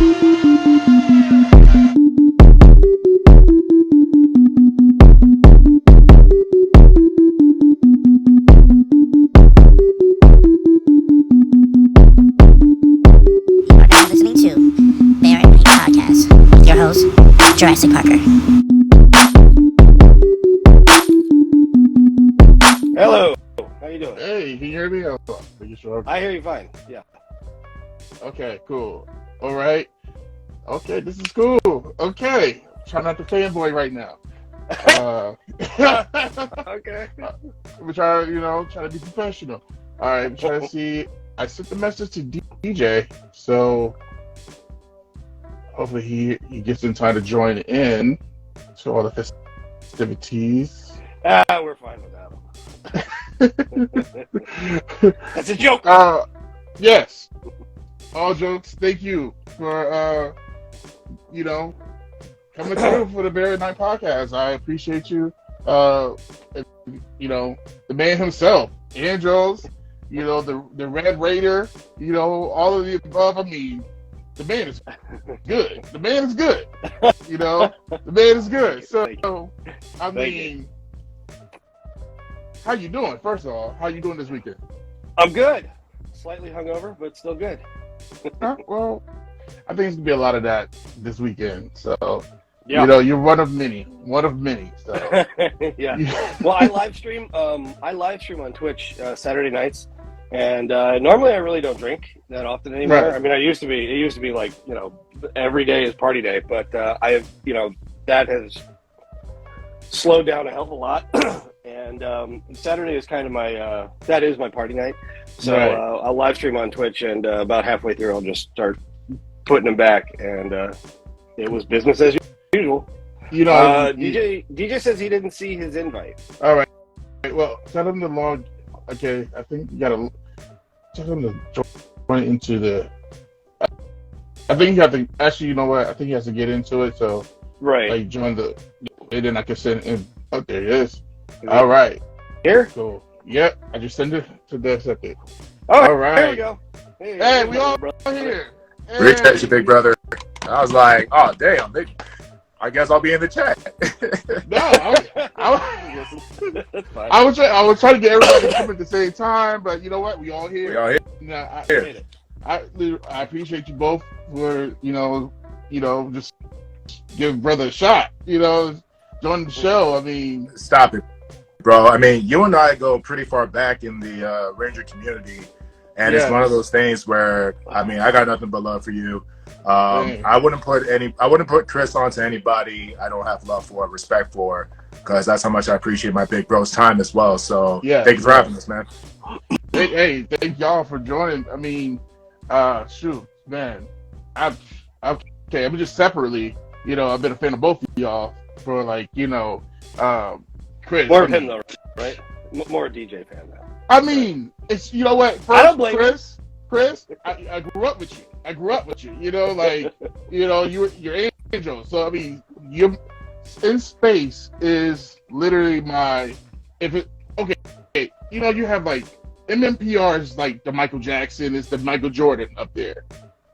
Listening to BearatNight podcast with your host, Jurassic Parker. Hello. How you doing? Hey, can you hear me? I hear you fine. Yeah. Okay, cool. All right. Okay, this is cool. Okay. Try not to fanboy right now. Okay. We're trying to be professional. All right, we're trying to see. I sent the message to DJ, so hopefully he gets in time to join in to all the festivities. We're fine without him. That's a joke. Yes. All jokes. Thank you for coming through for the BearatNight podcast. I appreciate you. The man himself, Andros. The Red Raider. All of the above. I mean, the man is good. The man is good. The man is good. So, I mean, how you doing? First of all, how you doing this weekend? I'm good. Slightly hungover, but still good. Well, I think it's gonna be a lot of that this weekend. So, yeah. You're one of many. So, yeah. Well, I live stream on Twitch Saturday nights, and normally I really don't drink that often anymore. Right. I mean, it used to be like every day is party day, but that has slowed down a hell of a lot. And Saturday is kind of my party night. So right. I'll live stream on Twitch, and about halfway through I'll just start putting them back, and it was business as usual. DJ says he didn't see his invite. All right. Well, tell him to log. Okay, I think you gotta tell him to join into the. I think you have to. Actually, you know what? I think he has to get into it. So right, join the. And then I can send in. Oh, there it is. All right. Here. Cool. Yep. I just send it to the accepted. All right. Here we go. Hey, we all here. Hey. Appreciate you, big brother. I was like, oh damn, I guess I'll be in the chat. No, I was trying to get everybody to come at the same time, but you know what? We all here. We all here. Nah, I appreciate you both for just give brother a shot. Join the show. I mean, stop it, bro. I mean, you and I go pretty far back in the Ranger community, and It's one of those things where I mean, I got nothing but love for you. I wouldn't put Chris onto anybody I don't have love for, respect for, because that's how much I appreciate my big bro's time as well. So thank you for having us, man. Hey, thank y'all for joining. I mean, shoot, man, I'm just separately. I've been a fan of both of y'all for Chris. More of him though, right? More a DJ fan now. I mean, it's what. First, I don't blame Chris, I grew up with you. You're Andros. So I mean, you're in space is literally my. You have MMPR is like the Michael Jackson, is the Michael Jordan up there.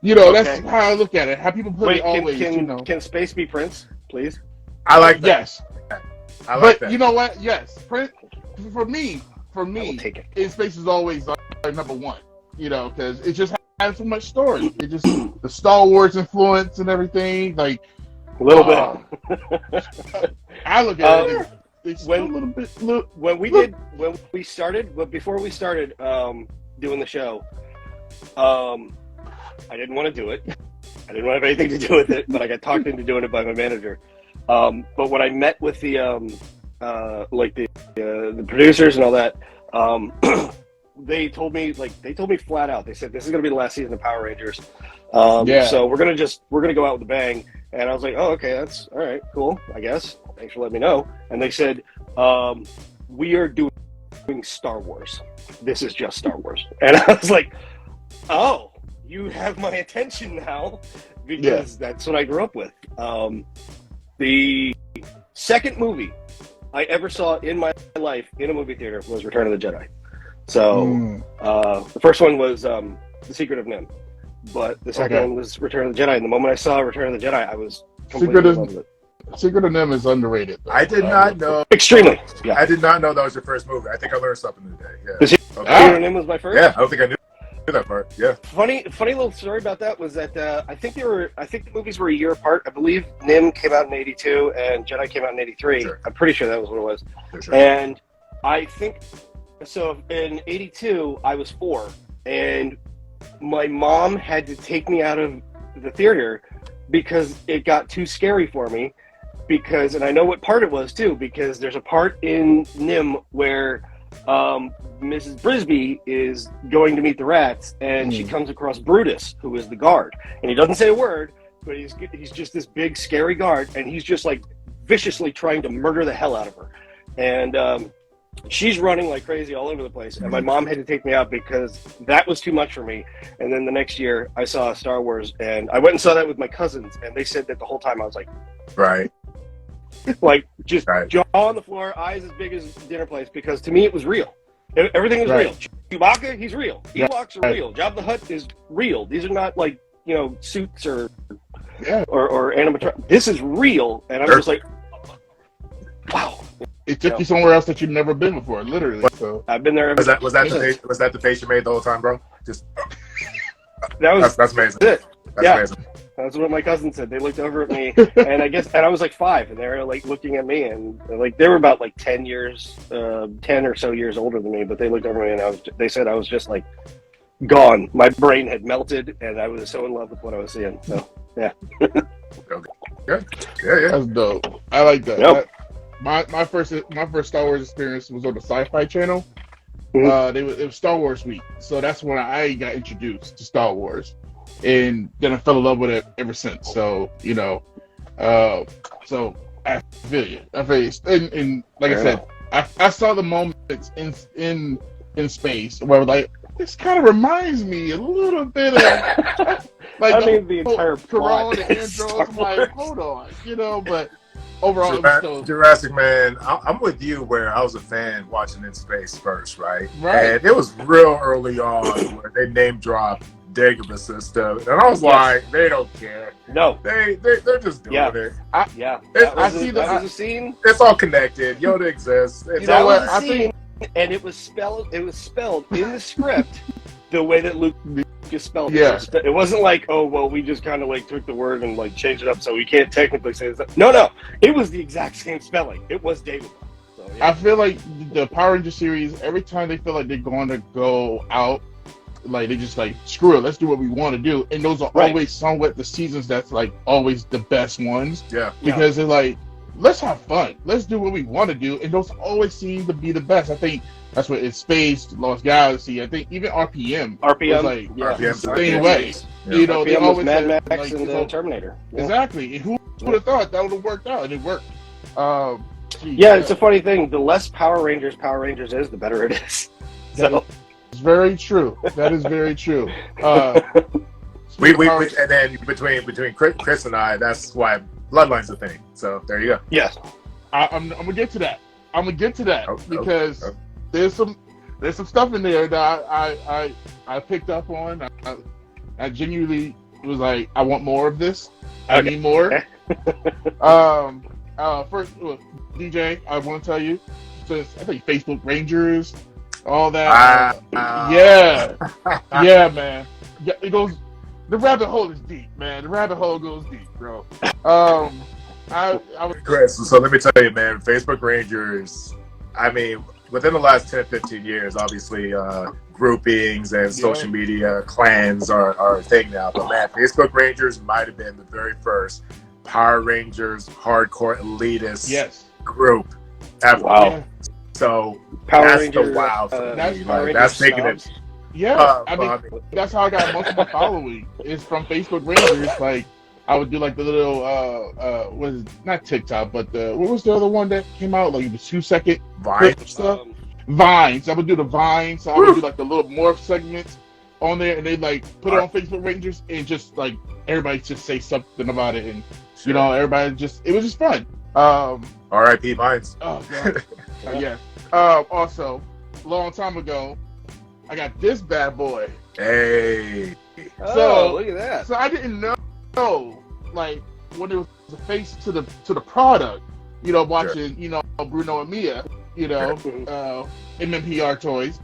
That's how I look at it. How people put it always. Can space be Prince, please? I like that. Yes. I like that. You know what? Yes, Prince. For me, in space is always number one. Because it just has so much story. It just the Star Wars influence and everything. Like a little bit. I look at it. It's when, a little bit. Before we started doing the show, I didn't want to do it. I didn't want to have anything to do with it, but I got talked into doing it by my manager. But when I met with the producers and all that, they told me flat out. They said this is going to be the last season of Power Rangers. So we're gonna go out with a bang. And I was like, oh, okay, that's all right, cool, I guess. Thanks for letting me know. And they said, we are doing Star Wars. This is just Star Wars. And I was like, oh, you have my attention now, because that's what I grew up with. The second movie I ever saw in my life in a movie theater was Return of the Jedi. So the first one was The Secret of NIMH. but the second one was Return of the Jedi. And the moment I saw Return of the Jedi, I was completely in love with it. Secret of NIMH is underrated. I did not know. Extremely. Yeah. I did not know that was your first movie. I think I learned something today. Yeah. Secret of NIMH was my first? Yeah, I don't think I knew that part. Yeah. Funny little story about that was that I think the movies were a year apart. I believe NIMH came out in '82 and Jedi came out in '83. Sure. I'm pretty sure that was what it was. Sure. And I think so. In '82, I was 4, and my mom had to take me out of the theater because it got too scary for me. And I know what part it was too, because there's a part in NIMH where Mrs. Brisby is going to meet the rats, and she comes across Brutus, who is the guard, and he doesn't say a word, but he's just this big scary guard, and he's just like viciously trying to murder the hell out of her, and she's running like crazy all over the place, and my mom had to take me out because that was too much for me. And then the next year I saw Star Wars, and I went and saw that with my cousins, and they said that the whole time I was like, right. Like just jaw on the floor, eyes as big as dinner plates, because to me it was real. Everything was real. Chewbacca, he's real. Ewoks are real. Jabba the Hutt is real. These are not like, suits or animatronics. This is real, and I'm just like, wow. It took you somewhere else that you've never been before, literally. So I've been there. Was that the face you made the whole time, bro? Just that's amazing. That's amazing. That's what my cousin said. They looked over at me, and I was like 5, and they were like looking at me, and like they were about like 10 or so years older than me, but they looked over at me, and they said I was just like gone. My brain had melted, and I was so in love with what I was seeing. So yeah. Yeah. That's dope. I like that. Yep. My first Star Wars experience was on the Sci-Fi Channel. It was Star Wars Week, so that's when I got introduced to Star Wars. And then I fell in love with it ever since. So, so I feel you. And like I said, I saw the moments in space where like, this kind of reminds me a little bit of like the entire plot. And Andros. I'm like, hold on, but overall, Jurassic Man, I'm with you where I was a fan watching In Space first, right? And it was real early on where they name dropped Dagobah system, and I was like, they don't care. No, they're just doing it. I see that was a scene. It's all connected. Yoda exists. That was a scene, and it was spelled in the script the way that Luke just spelled it. Yeah. It wasn't like, oh well, we just kind of like took the word and like changed it up so we can't technically say this. No, it was the exact same spelling. It was Dagobah. So, I feel like the Power Ranger series, every time they feel like they're going to go out, like they just like, screw it, let's do what we want to do, and those are always somewhat the seasons that's like always the best ones. Because they're like, let's have fun, let's do what we want to do, and those always seem to be the best. I think that's what it's Space, Lost Galaxy. I think even RPM was like the same way. RPM they always Mad Max like, and the Terminator. Exactly. And who would have thought that would have worked out? And it worked. It's a funny thing. The less Power Rangers is, the better it is. So. It's very true. That is very true. We and then between Chris and I, that's why Bloodline's a thing. So there you go. Yes, I'm gonna get to that. Because there's some stuff in there that I picked up on. I genuinely was like, I want more of this. I need more. First, DJ, I want to tell you, since I think Facebook Rangers, all that. Yeah, man. Yeah, it goes. The rabbit hole is deep, man. The rabbit hole goes deep, bro. Chris, so let me tell you, man. Facebook Rangers. I mean, within the last 10, 15 years, obviously, groupings and social media clans are a thing now. But man, Facebook Rangers might have been the very first Power Rangers hardcore elitist group ever. Wow. Yeah. So Power that's Rangers, the wow for me. That's taking it. Yeah, I mean, that's how I got most of my following is from Facebook Rangers. Like, I would do like the little was not TikTok, but what was the other one that came out? Like the 2-second Vine stuff. Vines. I would do the Vines. So I would do like the little morph segments on there, and they like put it on Facebook Rangers, and just like everybody just say something about it, and everybody it was just fun. R.I.P. Vines. Oh god. Yeah. Also, long time ago, I got this bad boy. Hey. Oh, look at that. So I didn't know, like, when it was the face to the product, watching, Bruno and Mia, MMPR Toys.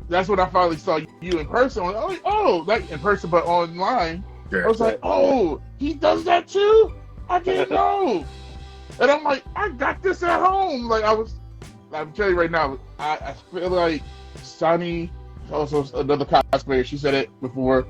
That's when I finally saw you in person. I was like, oh, like in person, but online. I was like, oh, he does that too? I didn't know. And I'm like, I got this at home. Like, I'm telling you right now, I feel like Sunny, also another cosplayer, she said it before,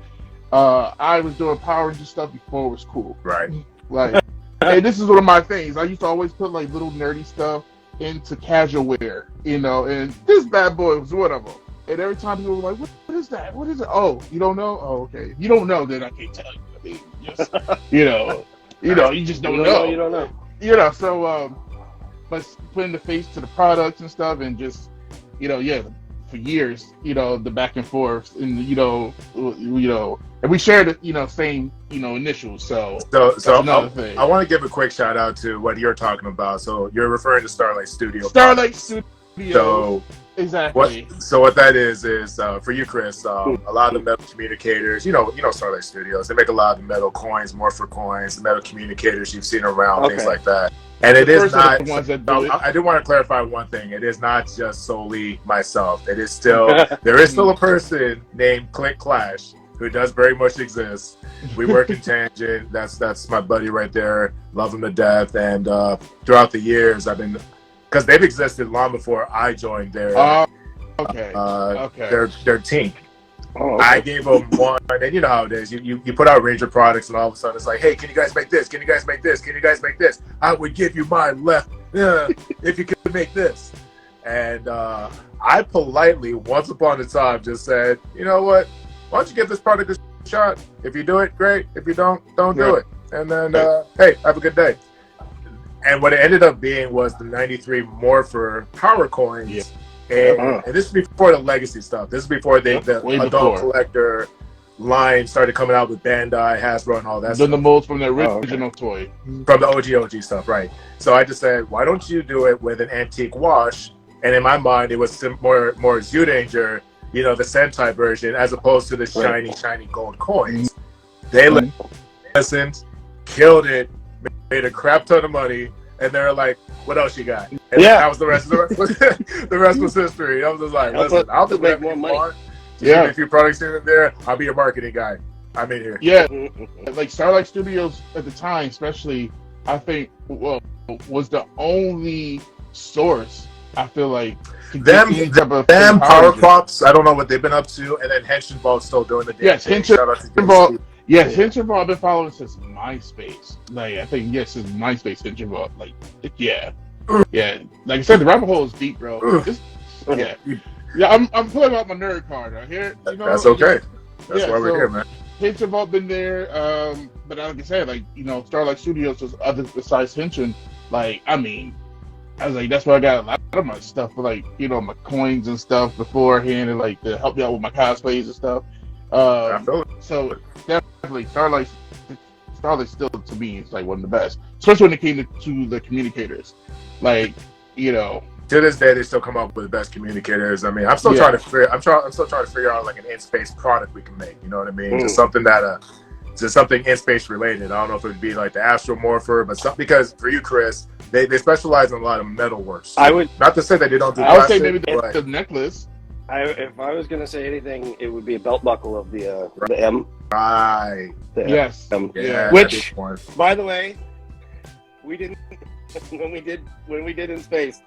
I was doing Power Ranger stuff before it was cool. Right. Like, hey, this is one of my things. I used to always put like little nerdy stuff into casual wear, and this bad boy was one of them. And every time people were like, what is that? What is it? Oh, you don't know? Oh, okay. If you don't know, then I can't tell you. I mean, just, you just don't know. You don't know. So, but putting the face to the products and stuff, and just, for years, the back and forth, and and we shared, same, initials. So another thing. I want to give a quick shout out to what you're talking about. So you're referring to Starlight Studio. Starlight Studio. So exactly. What that is for you, Chris. A lot of the metal communicators, Starlight Studios. They make a lot of the metal coins, Morpher coins, the metal communicators you've seen around, things like that. And it is not. I do want to clarify one thing. It is not just solely myself. It is still there is still a person named Clint Clash who does very much exist. We work in tangent. That's my buddy right there. Love him to death. And throughout the years, I've been, because they've existed long before I joined their team. Oh, okay. I gave them one, and you know how it is. You put out Ranger products, and all of a sudden it's like, hey, can you guys make this? Can you guys make this? Can you guys make this? I would give you my left if you could make this. And I politely, once upon a time, just said, you know what? Why don't you give this product a shot? If you do it, great. If you don't do it. And then, hey, have a good day. And what it ended up being was the 93 Morpher Power Coins. Yeah. And this is before the legacy stuff. This is before the adult collector line started coming out with Bandai, Hasbro, and all that stuff. The molds from the original toy. From the OG stuff, right. So I just said, why don't you do it with an antique wash? And in my mind, it was more Zyuranger, the Sentai version, as opposed to the shiny gold coins. They listened, killed it, made a crap ton of money, and they're like, what else you got? And that was the rest. The rest was history. I was just like, listen, I'll just make more money. A few products here and there. I'll be your marketing guy. I'm in here. Yeah, like Starlight Studios at the time, especially, I think, was the only source. I feel like them Power Crops. I don't know what they've been up to, and then Henshin Vault's still doing the damn thing. Henshin Vault. Yes, Henshin Vault I've been following since MySpace. Like, I think, since MySpace, Henshin Vault. Like, yeah. Like I said, the rabbit hole is deep, bro. I'm pulling out my nerd card right here. That's okay. That's why we're here, man. Henshin Vault been there, but like I said, like, Starlight Studios was other besides Henshin. Like, I mean, I was like, that's where I got a lot of my stuff for, like, my coins and stuff beforehand, and like to help me out with my cosplays and stuff. So definitely Starlight still, to me, is like one of the best, especially when it came to the communicators. Like, to this day, they still come up with the best communicators. I mean, I'm still trying to figure out like an in-space product we can make. You know what I mean? Just something something in-space related. I don't know if it would be like the Astro Morpher, but because for you, Chris, they specialize in a lot of metal works. I would not to say that they don't do. I would say maybe the necklace. If I was gonna say anything, it would be a belt buckle of the M. Right. Yes. M. Yeah. Which, by the way, we didn't when we did in space.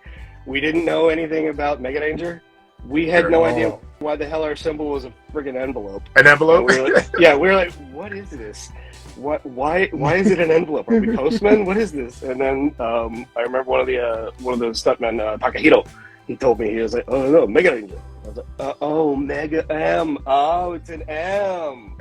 We didn't know anything about Mega Ranger. We had no idea why the hell our symbol was a friggin' envelope. An envelope? We were like, what is this? Why is it an envelope? Are we postmen? What is this? And then I remember one of the stuntmen, Takahito. He told me, he was like, oh no, Mega Ranger. I was like, Mega M. Oh, it's an M.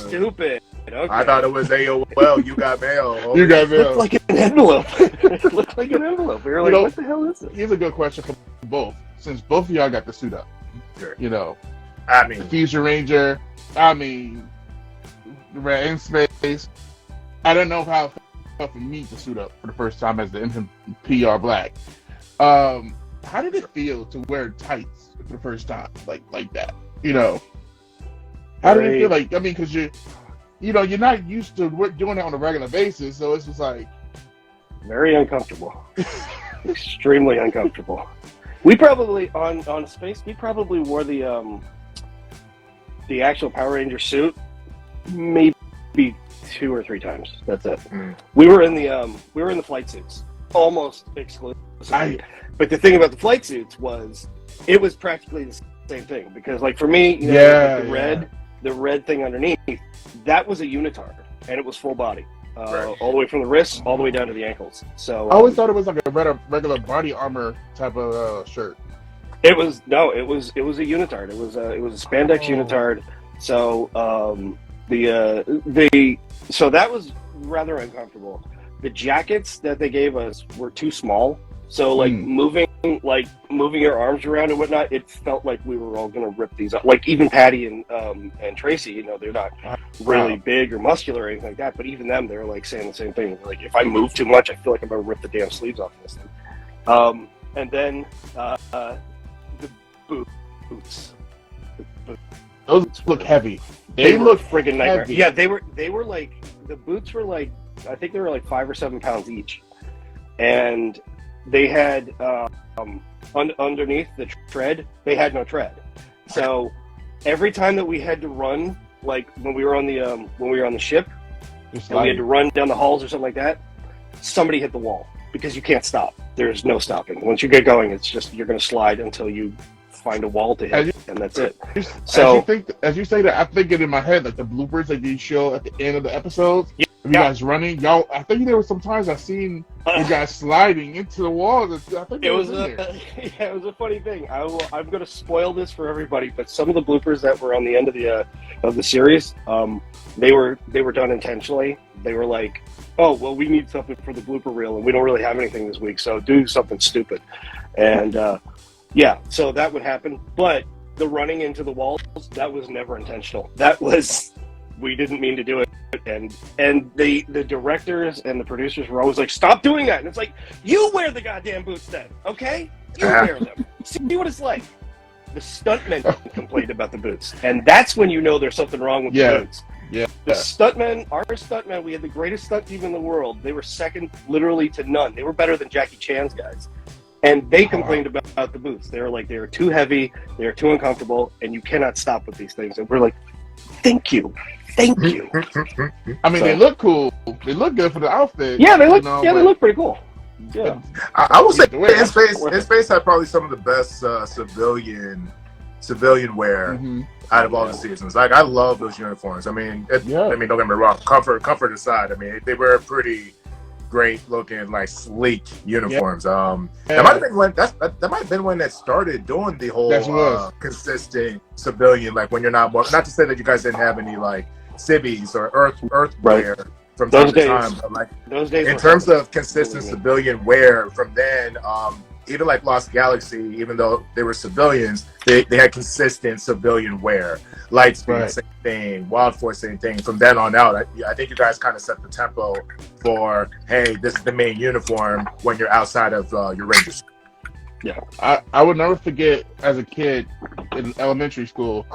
Stupid. Okay. I thought it was AOL. You got mail. You got mail. It looked like an envelope. It looked like an envelope. We were like, what the hell is this? Here's a good question for both. Since both of y'all got the suit up. Sure. I mean, the Fusion Ranger, the Red in Space. I don't know how it felt for me to suit up for the first time as the MMPR Black. How did it feel to wear tights for the first time, like that? How did it feel like? I mean, because you're not used to doing it on a regular basis, so it's just like very uncomfortable, extremely uncomfortable. We probably on Space. We probably wore the actual Power Ranger suit maybe 2 or 3 times. That's it. We were in the flight suits almost exclusively. But the thing about the flight suits was it was practically the same thing, because like for me, the red thing underneath, that was a unitard, and it was full body. All the way from the wrists all the way down to the ankles. So I always thought it was like a regular body armor type of shirt. It was a unitard. It was a spandex unitard. So so that was rather uncomfortable. The jackets that they gave us were too small. So like moving your arms around and whatnot, it felt like we were all gonna rip these up. Like even Patty and Tracy, they're not really big or muscular or anything like that, but even them, they're like saying the same thing. Like, if I move too much, I feel like I'm gonna rip the damn sleeves off this thing. And then the boots. Those look heavy. They look friggin' nightmare. Heavy. Yeah, they were like, the boots were like, I think they were like 5 or 7 pounds each, and they had underneath the tread, they had no tread. So every time that we had to run, like when we were on the ship, and we had to run down the halls or something like that, somebody hit the wall, because you can't stop. There's no stopping. Once you get going, it's just you're going to slide until you find a wall to hit, and that's it. So as you say that, I'm thinking in my head like the bloopers that you show at the end of the episodes. You guys running, y'all. I think there were some times I've seen you guys sliding into the walls. I think it was a funny thing. I'm going to spoil this for everybody, but some of the bloopers that were on the end of the series, they were done intentionally. They were like, oh well, we need something for the blooper reel, and we don't really have anything this week, so do something stupid. And so that would happen. But the running into the walls, that was never intentional. We didn't mean to do it. And the directors and the producers were always like, stop doing that. And it's like, you wear the goddamn boots then, okay? You wear them. See what it's like. The stuntmen complained about the boots. And that's when you know there's something wrong with the boots. Yeah. Our stuntmen, we had the greatest stunt team in the world. They were second literally to none. They were better than Jackie Chan's guys. And they complained about the boots. They were like, they were too heavy, they were too uncomfortable, and you cannot stop with these things. And we're like, thank you. I mean, they look cool. They look good for the outfit. Yeah, they look. They look pretty cool. Yeah, I will say, In Space had probably some of the best civilian wear out of all the seasons. Like, I love those uniforms. I mean, don't get me wrong. Comfort aside, I mean, they were pretty great looking, like sleek uniforms. That might have been when that started doing the whole consistent civilian, like when you're not to say that you guys didn't have any like civvies or earth wear from time to time, but like those days in terms of consistent civilian wear from then, even like Lost Galaxy, even though they were civilians, they had consistent civilian wear. Lightspeed, same thing. Wild Force, same thing. From then on out, I think you guys kind of set the tempo for, hey, this is the main uniform when you're outside of your Rangers. Yeah, I would never forget as a kid in elementary school,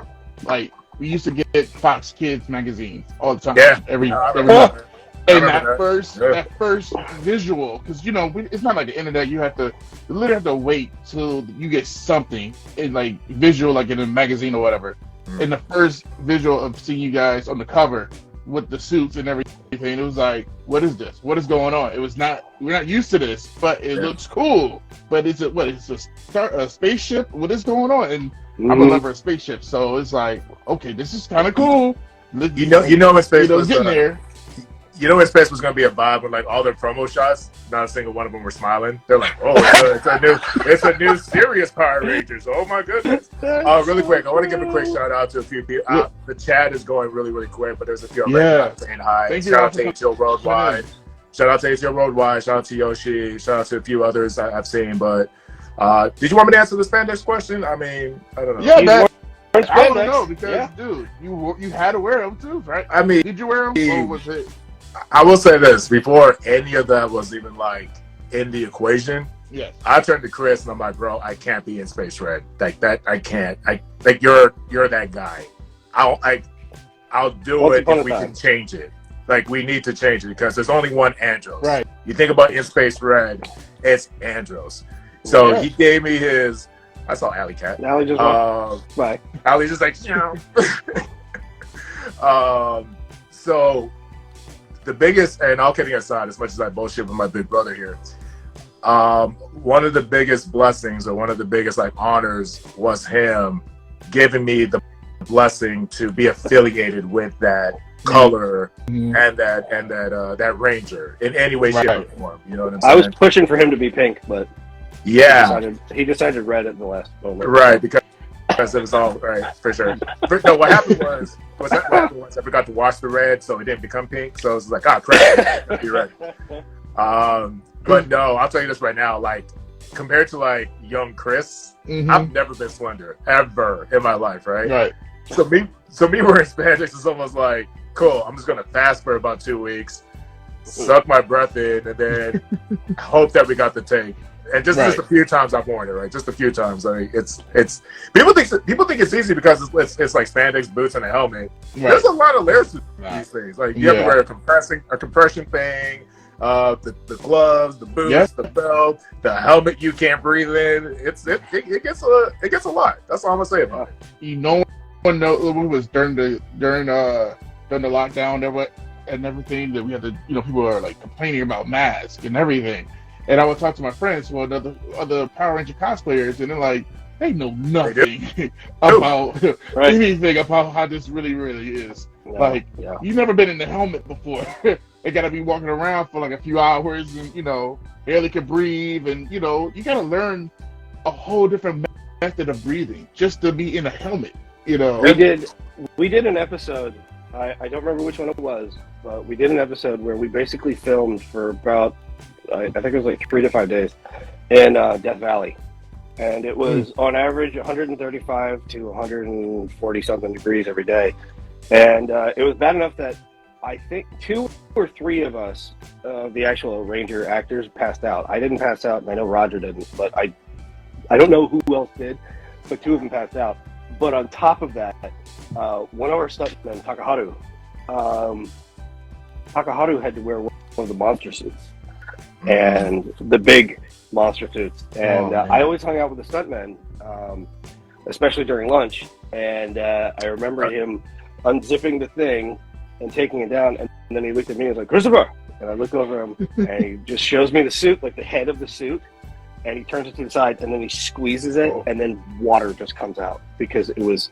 like we used to get Fox Kids magazines all the time. Yeah, every month. And that first visual, because it's not like the internet. You literally have to wait till you get something in like visual, like in a magazine or whatever. And the first visual of seeing you guys on the cover with the suits and everything, it was like, what is this? What is going on? We're not used to this, but it looks cool. But it's a spaceship? What is going on? And I'm a lover of spaceships, so it's like, okay, this is kind of cool. When Space was getting there. When Space was gonna be a vibe when like all their promo shots, not a single one of them were smiling. They're like, oh, it's a new serious Power Rangers. Oh my goodness. Really quick, I want to give a quick shout out to a few people. The chat is going really, really quick, but there's a few saying hi. Shout out to ATO Worldwide. Shout out to ATO Worldwide. Shout out to Yoshi. Shout out to a few others I've seen. But did you want me to answer the spandex question? I mean, I don't know. Yeah, I don't know because dude, you had to wear them too, right? I mean, did you wear them or was it? I will say this, before any of that was even like in the equation, I turned to Chris and I'm like, bro, I can't be in Space Red. Like that, I can't. You're that guy. I'll do it if we can change it. Like, we need to change it because there's only one Andros. Right. You think about In Space Red, it's Andros. So he gave me his. I saw Alley Cat. Alley just bye. Alley's just like, so the biggest, and all kidding aside, as much as I bullshit with my big brother here, one of the biggest blessings or one of the biggest like honors was him giving me the blessing to be affiliated with that color and that Ranger in any way, shape, or form. You know what I'm saying? I was pushing for him to be pink, but he decided red at the last moment. Right, because it was all right for sure. No, what happened was I forgot to wash the red, so it didn't become pink. So it was like, crap, be red. But no, I'll tell you this right now. Like, compared to like young Chris, I've never been slender ever in my life. Right. So me wearing spandex is almost like, cool, I'm just gonna fast for about 2 weeks, suck my breath in, and then hope that we got the take. And just a few times I've worn it, right? Just a few times. I mean, it's people think it's easy because it's like spandex, boots, and a helmet. There's a lot of layers to these things. Like, you have to wear a compression thing, the gloves, the boots, the belt, the helmet you can't breathe in. It gets a lot. That's all I'm gonna say about it. You know, it was during the lockdown and everything that we had to, people are like complaining about masks and everything. And I would talk to my friends, other Power Ranger cosplayers, and they're like, they know nothing about anything about how this really, really is. You've never been in the helmet before. They got to be walking around for like a few hours and, barely can breathe. And, you got to learn a whole different method of breathing just to be in a helmet, We did an episode, I don't remember which one it was, but we did an episode where we basically filmed for about, I think it was like 3 to 5 days in Death Valley. And it was on average 135 to 140 something degrees every day. And it was bad enough that I think 2 or 3 of us, the actual Ranger actors, passed out. I didn't pass out, and I know Roger didn't, but I don't know who else did, but 2 of them passed out. But on top of that, one of our stuntmen, Takaharu had to wear one of the monster suits. And the big monster suits. And I always hung out with the stuntmen, especially during lunch. And I remember him unzipping the thing and taking it down. And then he looked at me and was like, "Christopher!" And I look over him and he just shows me the suit, like the head of the suit. And he turns it to the side and then he squeezes it and then water just comes out because it was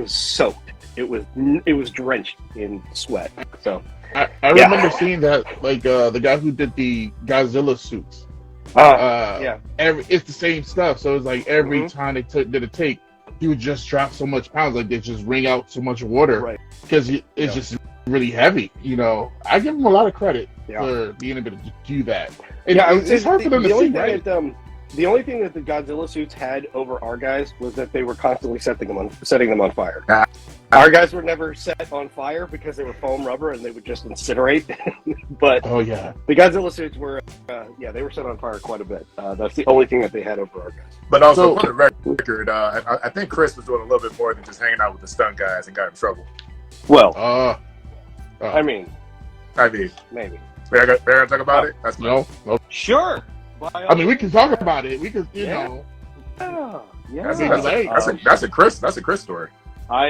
soaked. It was drenched in sweat. So I remember seeing that, like the guy who did the Godzilla suits. It's the same stuff. So it's like every time they did a take, he would just drop so much pounds, like they just wring out so much water because it's just really heavy. I give him a lot of credit for being able to do that. It's hard for them to see, right? The only thing that the Godzilla suits had over our guys was that they were constantly setting them on fire. Our guys were never set on fire because they were foam rubber and they would just incinerate. But the Godzilla suits were, they were set on fire quite a bit. That's the only thing that they had over our guys. But also, for the record, I think Chris was doing a little bit more than just hanging out with the stunt guys and got in trouble. Well, I mean, maybe. We're gonna talk about it? That's no. Sure. I mean, we can talk about it. We can, know. That's a Chris story. All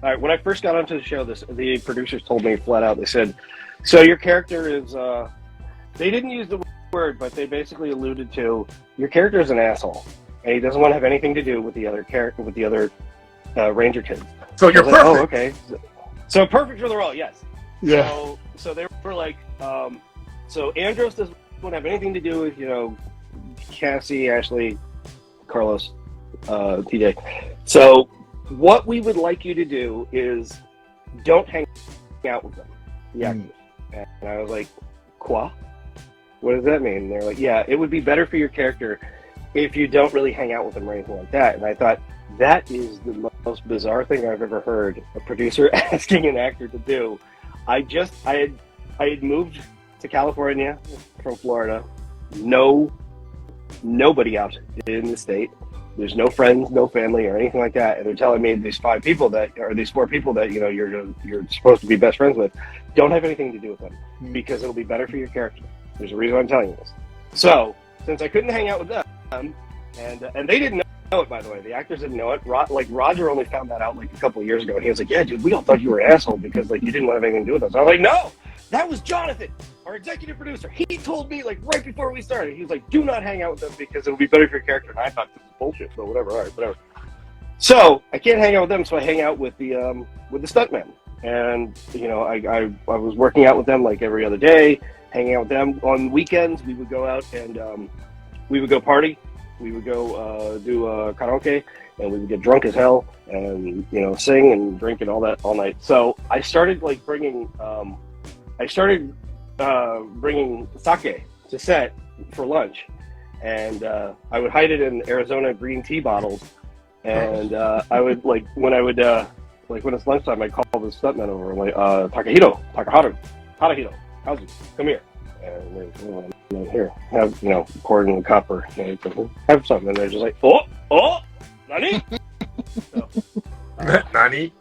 right, when I first got onto the show, the producers told me flat out, they said, so your character is, they didn't use the word, but they basically alluded to, your character is an asshole, and he doesn't want to have anything to do with the other Ranger kids. So you're perfect. Like, oh, okay. So perfect for the role, yes. Yeah. So they were like, so Andros doesn't want to have anything to do with, Cassie, Ashley, Carlos, D.J. So what we would like you to do is don't hang out with them, the actors. And I was like, quoi? What does that mean? And they're like, yeah, it would be better for your character if you don't really hang out with them or anything like that. And I thought, that is the most bizarre thing I've ever heard a producer asking an actor to do. I had moved to California from Florida. Nobody out in the state. There's no friends, no family, or anything like that. And they're telling me these 4 people that you're supposed to be best friends with don't have anything to do with them because it'll be better for your character. There's a reason I'm telling you this. So since I couldn't hang out with them, and they didn't know it, by the way, the actors didn't know it. Roger only found that out like a couple of years ago, and he was like, "Yeah, dude, we all thought you were an asshole because like you didn't want to have anything to do with us." I was like, "No, that was Jonathan, our executive producer. He told me like right before we started. He was like, do not hang out with them because it'll be better for your character." And I thought this is bullshit, but whatever. All right, whatever. So I can't hang out with them, so I hang out with the stuntmen. And I was working out with them like every other day, hanging out with them on weekends. We would go out and we would go party. We would go do karaoke, and we would get drunk as hell, and sing and drink and all that all night. So I started like bringing sake to set for lunch, and I would hide it in Arizona green tea bottles, and I would like when it's lunchtime, I call the stuntman over. I'm like, Takahito, how's it? Come here. And they're here, have poured in the cup or have something, and they're just like, oh, nani? So, nani?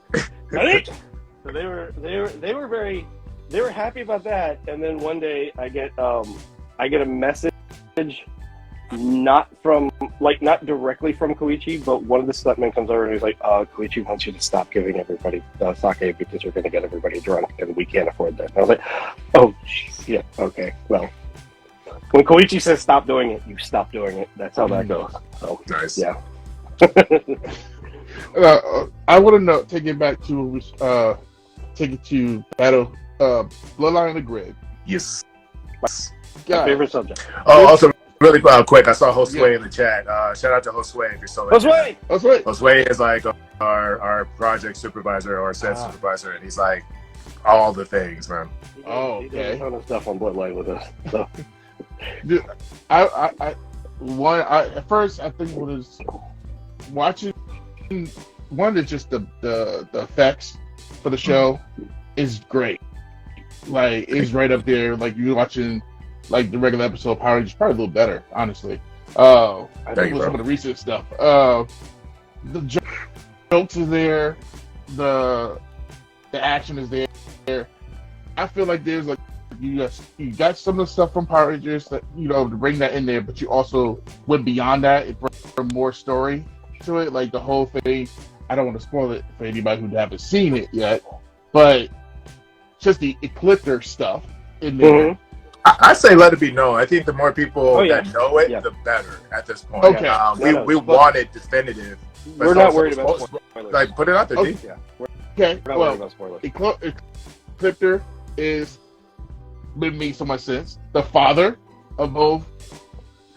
Nani? So they were happy about that. And then one day I get a message, not directly from Koichi, but one of the stuntmen comes over and he's like, Koichi wants you to stop giving everybody sake because you're going to get everybody drunk and we can't afford that. And I was like, oh, yeah, okay, well, when Koichi says stop doing it, you stop doing it. That's how that goes. So, nice. Yeah. I want to know, take it to Battle, Bloodline of the Grid. Yes. My favorite subject. Oh, also, really quick, I saw Josue in the chat. Shout out to Josue if you're still there. Josue is like our project supervisor or set supervisor, and he's like all the things, man. Oh, okay. He did a ton of stuff on Bloodline with us. So. Dude, at first I think was watching one is just the effects for the show is great. Like it's right up there. Like you're watching like the regular episode of Power Rangers, probably a little better, honestly. I think with some of the recent stuff. The jokes is there, the action is there. I feel like there's like you got some of the stuff from Power Rangers that to bring that in there, but you also went beyond that. It brought more story to it, like the whole thing. I don't want to spoil it for anybody who haven't seen it yet, but just the Ecliptor stuff in there. Mm-hmm. I say let it be known. I think the more people that know it, the better at this point. Okay. We want it definitive. We're not worried about spoilers. Like, put it out there, okay. G. Yeah. Okay. We're not worried about spoilers. Ecliptor is makes so much sense. The father of both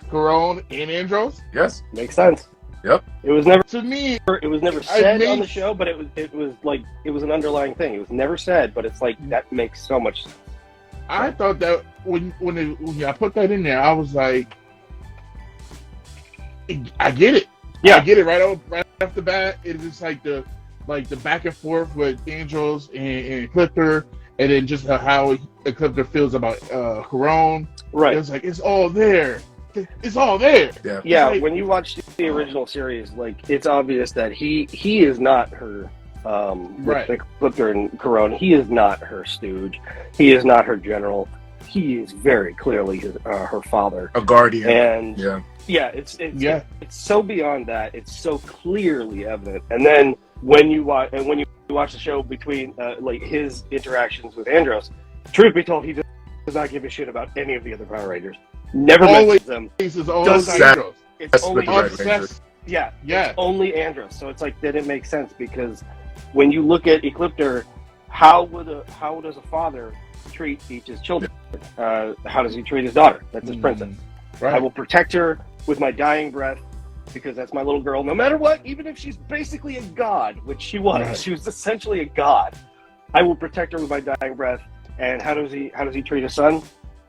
Carone and Andros. Yes. Makes sense. Yep. It was never to me. It was never said on the show, but it was an underlying thing. It was never said, but it's like that makes so much sense. I thought that when I put that in there, I was like, I get it. Yeah, I get it right off the bat. It's just like the back and forth with Andros and Ecliptor, and then just how Ecliptor feels about Carone. Right. It's like it's all there. It's all there. Yeah. Yeah. Like, when you watch the original series, like it's obvious that he is not her. Right. With Ecliptor and Carone, he is not her stooge. He is not her general. He is very clearly her father, a guardian. And it's so beyond that. It's so clearly evident. And then when you watch the show between like his interactions with Andros, truth be told, he does not give a shit about any of the other Power Rangers. Never mentions them. It's only Andros. Yeah. It's only Andros. So it's like that. It makes sense because when you look at Ecliptor, how does a father treat each of his children? How does he treat his daughter? That's his princess. Right. I will protect her with my dying breath because that's my little girl. No matter what, even if she's basically a god, which she was. Right. She was essentially a god. I will protect her with my dying breath. And how does he treat his son?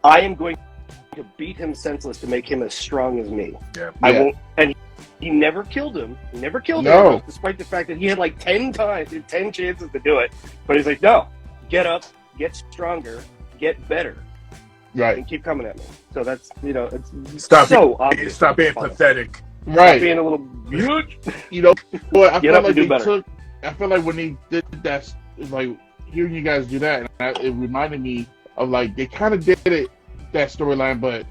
I am going to beat him senseless to make him as strong as me. Yeah. I won't. And he never killed him. He never killed him, despite the fact that he had like 10 chances to do it. But he's like, no, get up, get stronger, get better, right, and keep coming at me. So that's it's stop so obvious. Stop being pathetic. Stop being a little huge. You know what? I feel like I feel like when they did that, like hearing you guys do that, it reminded me of like they kind of did it that storyline, but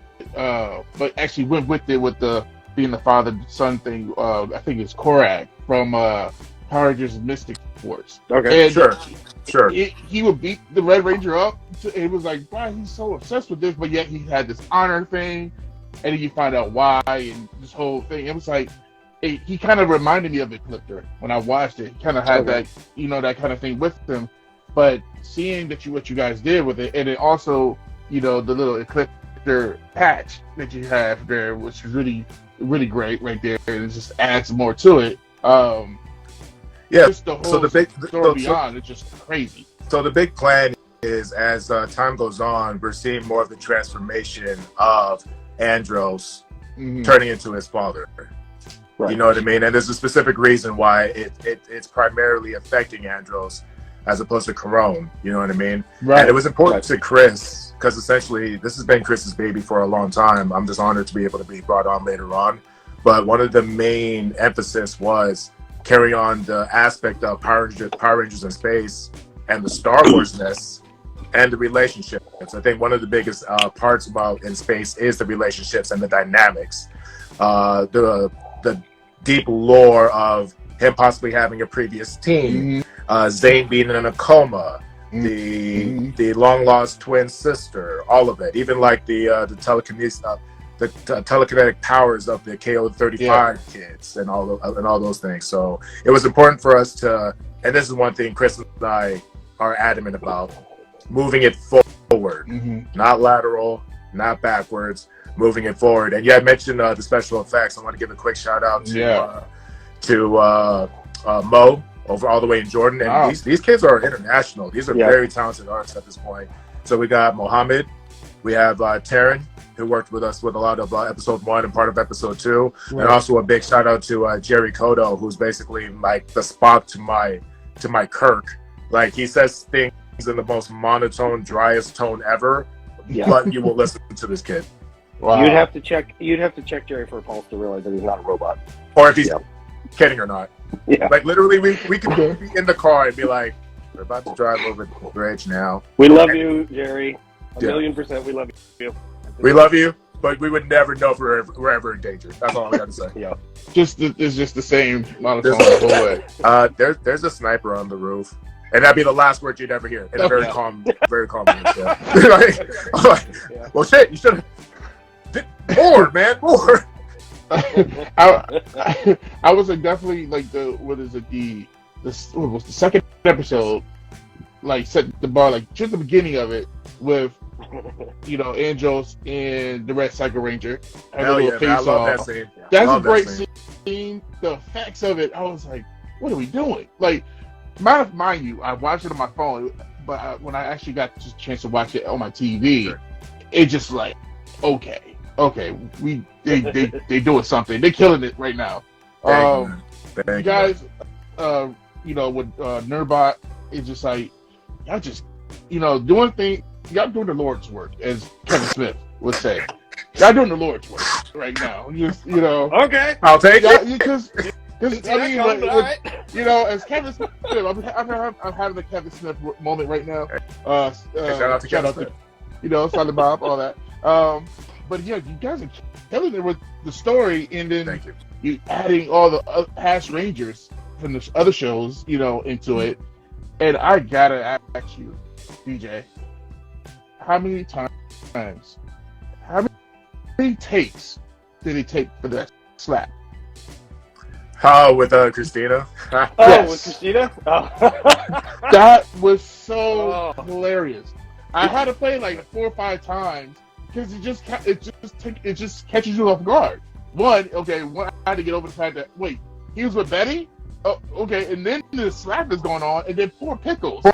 actually went with it with the being the father son thing. I think it's Korak from Power Rangers Mystic Force. Okay, and sure. He would beat the Red Ranger up. It was like, why he's so obsessed with this, but yet he had this honor thing, and then you find out why and this whole thing. It was like he kind of reminded me of Ecliptor when I watched it. He kind of had that, that kind of thing with him. But seeing what you guys did with it, and then also, the little Ecliptor patch that you have there, which is really, really great right there, and it just adds more to it. Just the whole story beyond, it's just crazy. So the big plan is, as time goes on, we're seeing more of the transformation of Andros turning into his father. Right. You know what I mean? And there's a specific reason why it's primarily affecting Andros as opposed to Corone. You know what I mean? Right. And it was important to Chris because essentially this has been Chris's baby for a long time. I'm just honored to be able to be brought on later on. But one of the main emphasis was carry on the aspect of Power Rangers in space and the Star Wars-ness and the relationships. I think one of the biggest parts about in space is the relationships and the dynamics. The deep lore of him possibly having a previous team, Zane being in a coma, the long lost twin sister, all of it, even like the telekinesis, the telekinetic powers of the KO-35 kids and all those things. So it was important for us to, and this is one thing Chris and I are adamant about, moving it forward, not lateral, not backwards. Moving it forward. And you had mentioned the special effects. I want to give a quick shout out to Mo over all the way in Jordan. And these kids are international. These are very talented artists at this point. So we got Mohammed, we have Taryn, who worked with us with a lot of episode 1 and part of episode 2. Right. And also a big shout out to Jerry Kodo, who's basically like the Spock to my Kirk. Like he says things in the most monotone, driest tone ever, but you will listen to this kid. Wow. You'd have to check Jerry for a pulse to realize that he's not a robot, or if he's kidding or not. Yeah, like literally, we could be in the car and be like, "We're about to drive over the bridge now." We love you, Jerry. A million%, we love you. We love you, but we would never know if we're ever in danger. That's all I got to say. It's just the same monotone the whole way. There's a sniper on the roof. And that'd be the last word you'd ever hear in a very calm voice. Well, shit, you should have. More, man, more. I was definitely like the second episode, like set the bar like just the beginning of it with Andros and the Red Psycho Ranger. Hell yeah, man, I love that scene. That's a great scene. The effects of it, I was like, what are we doing? Like, mind you, I watched it on my phone, but when I actually got the chance to watch it on my TV, it just like, okay, they doing something. They're killing it right now. You guys, with Nerdbot, it's just like y'all just, doing things. Y'all doing the Lord's work, as Kevin Smith would say. Y'all doing the Lord's work right now. Just, okay, I'll take it. Because I mean, as Kevin Smith, I'm having a Kevin Smith moment right now. Shout out to Kevin Smith. Silent Bob, all that. But you guys are killing it with the story, and then you adding all the past Rangers from the other shows, into it. And I gotta ask you, DJ, how many takes did it take for that slap? Oh, with Christina? Yes. With Christina? Oh. That was so hilarious. I had to play like 4 or 5 times because it just catches you off guard. One, I had to get over the fact that he was with Betty. Oh, okay, and then the slap is going on, and then poor Pickles. Poor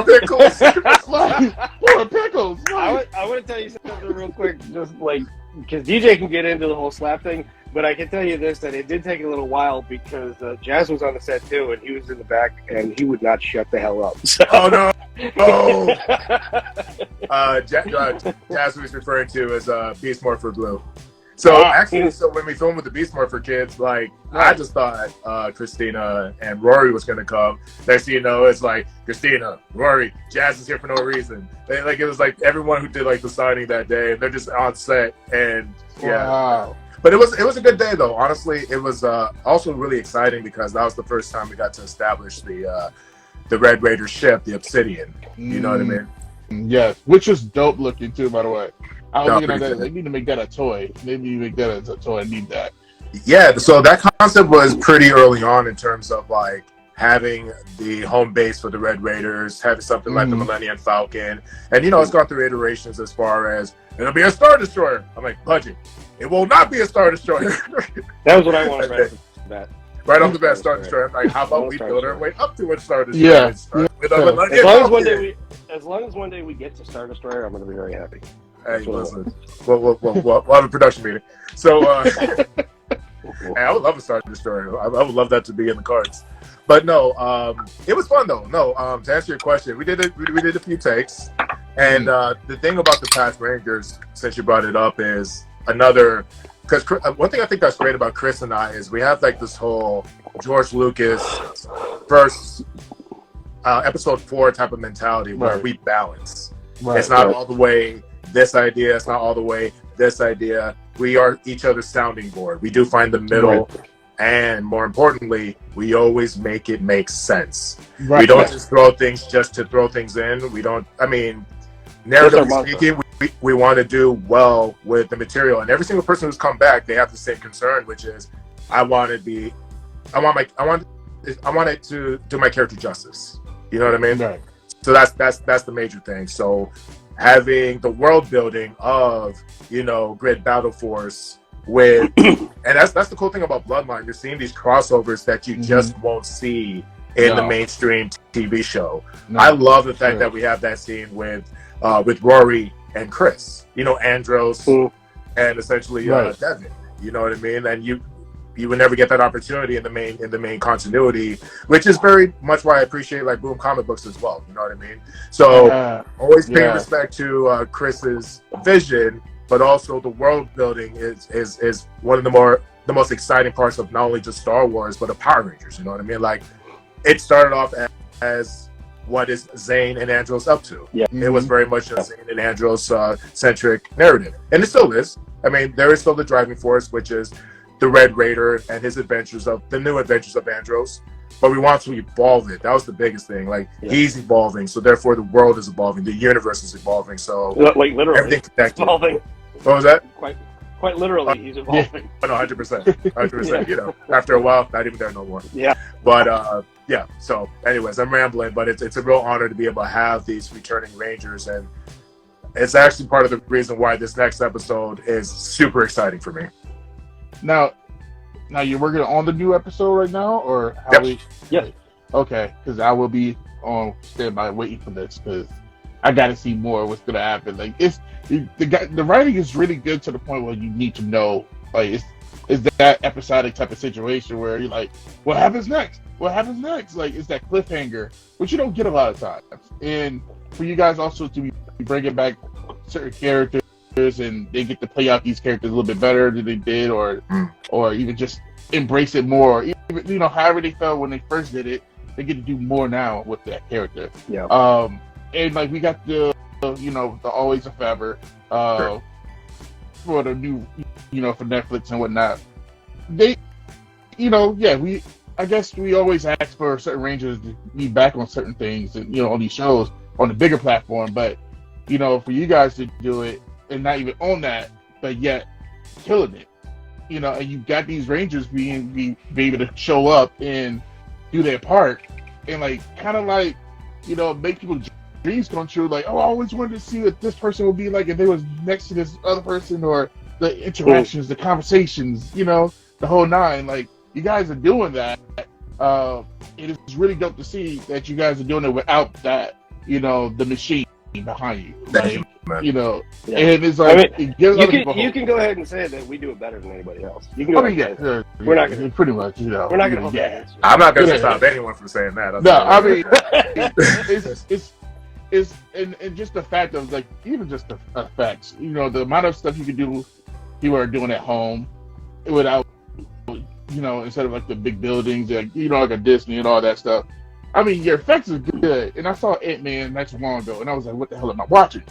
Pickles. Poor Pickles. I want to tell you something real quick, just like because DJ can get into the whole slap thing. But I can tell you this, that it did take a little while because Jazz was on the set too, and he was in the back, and he would not shut the hell up. So. Oh, no. Oh. Jazz was referring to as Beast Morpher Blue. So actually, so when we filmed with the Beast Morpher kids, like I just thought Christina and Rory was gonna come. Next thing you know, it's like Christina, Rory, Jazz is here for no reason. It was like everyone who did like the signing that day, and they're just on set. And but it was a good day though. Honestly, it was also really exciting because that was the first time we got to establish the Red Raider ship, the Obsidian. You know what I mean? Yes, which is dope looking too, by the way. I was looking at that. They need to make that a toy. Maybe you make that as a toy. I need that. Yeah, so that concept was pretty early on in terms of like having the home base for the Red Raiders, having something like the Millennium Falcon, and it's gone through iterations as far as it'll be a Star Destroyer. I'm like, budget. It will not be a Star Destroyer. That was what I wanted right off the bat. Right off the bat, Star Destroyer. Like, how about we build our way up to a Star Destroyer? Yeah. As long as one day we get to Star Destroyer, I'm going to be very happy. Hey, listen. We'll have a production meeting. So, hey, I would love a Star Destroyer. I would love that to be in the cards. But no, it was fun though. No, to answer your question, we did a few takes, and the thing about the past Rangers, since you brought it up, is another. Because one thing I think that's great about Chris and I is we have like this whole George Lucas first episode 4 type of mentality where we balance. It's not all the way this idea. It's not all the way this idea. We are each other's sounding board. We do find the middle. And more importantly, we always make it make sense. We don't just throw things just to throw things in. We don't, narratively speaking, we want to do well with the material. And every single person who's come back, they have the same concern, which is I want it to do my character justice. You know what I mean? Right. So that's the major thing. So having the world building of, Grid Battle Force with, and that's the cool thing about Bloodline. You're seeing these crossovers that you just won't see in the mainstream TV show. I love the fact that we have that scene with Rory and Chris, Andros, and essentially Devin. You know what I mean? And you would never get that opportunity in the main continuity, which is very much why I appreciate like Boom comic books as well. You know what I mean? So always paying respect to Chris's vision, but also the world building is one of the most exciting parts of not only just Star Wars but of Power Rangers. You know what I mean? Like it started off as what is Zane and Andros up to? Yeah. It was very much a Zane and Andros centric narrative, and it still is. I mean, there is still the driving force, which is the Red Raider and his the new adventures of Andros. But we want to evolve it. That was the biggest thing. Like he's evolving, so therefore the world is evolving, the universe is evolving. So like literally, everything connected. Evolving. What was that? Quite literally, he's evolving. No, 100%. After a while, not even there no more. Yeah. But So, anyways, I'm rambling, but it's a real honor to be able to have these returning Rangers, and it's actually part of the reason why this next episode is super exciting for me. Now you're working on the new episode right now, or how? Yes. Okay, because I will be on standby waiting for this because I got to see more of what's gonna happen. Like the writing is really good to the point where you need to know. Like it's that episodic type of situation where you're like, what happens next? What happens next? Like it's that cliffhanger, which you don't get a lot of times. And for you guys also to be bringing back certain characters and they get to play out these characters a little bit better than they did, or even just embrace it more. Even, however they felt when they first did it, they get to do more now with that character. Yeah. And like we got the Always and Forever for the new, for Netflix and whatnot. They, I guess we always ask for certain Rangers to be back on certain things and, on these shows on the bigger platform. But, for you guys to do it and not even own that, but yet killing it, and you got these Rangers be able to show up and do their part and make people dreams come true. Like, oh, I always wanted to see what this person would be like if they was next to this other person, or the interactions, the conversations, the whole nine. Like, you guys are doing that. It is really dope to see that you guys are doing it without that, the machine behind you. Like, and it's like, you can go ahead and say that we do it better than anybody else. You can go ahead and say that. We're not going to, pretty much, we're not going to. I'm not going to stop anyone from saying that. No, I mean, it's and just the fact of like, even just the effects, the amount of stuff you can do people are doing at home without, instead of like the big buildings, like like a Disney and all that stuff. I mean, your effects are good, and I saw Ant-Man not too long ago, and I was like, "What the hell am I watching?"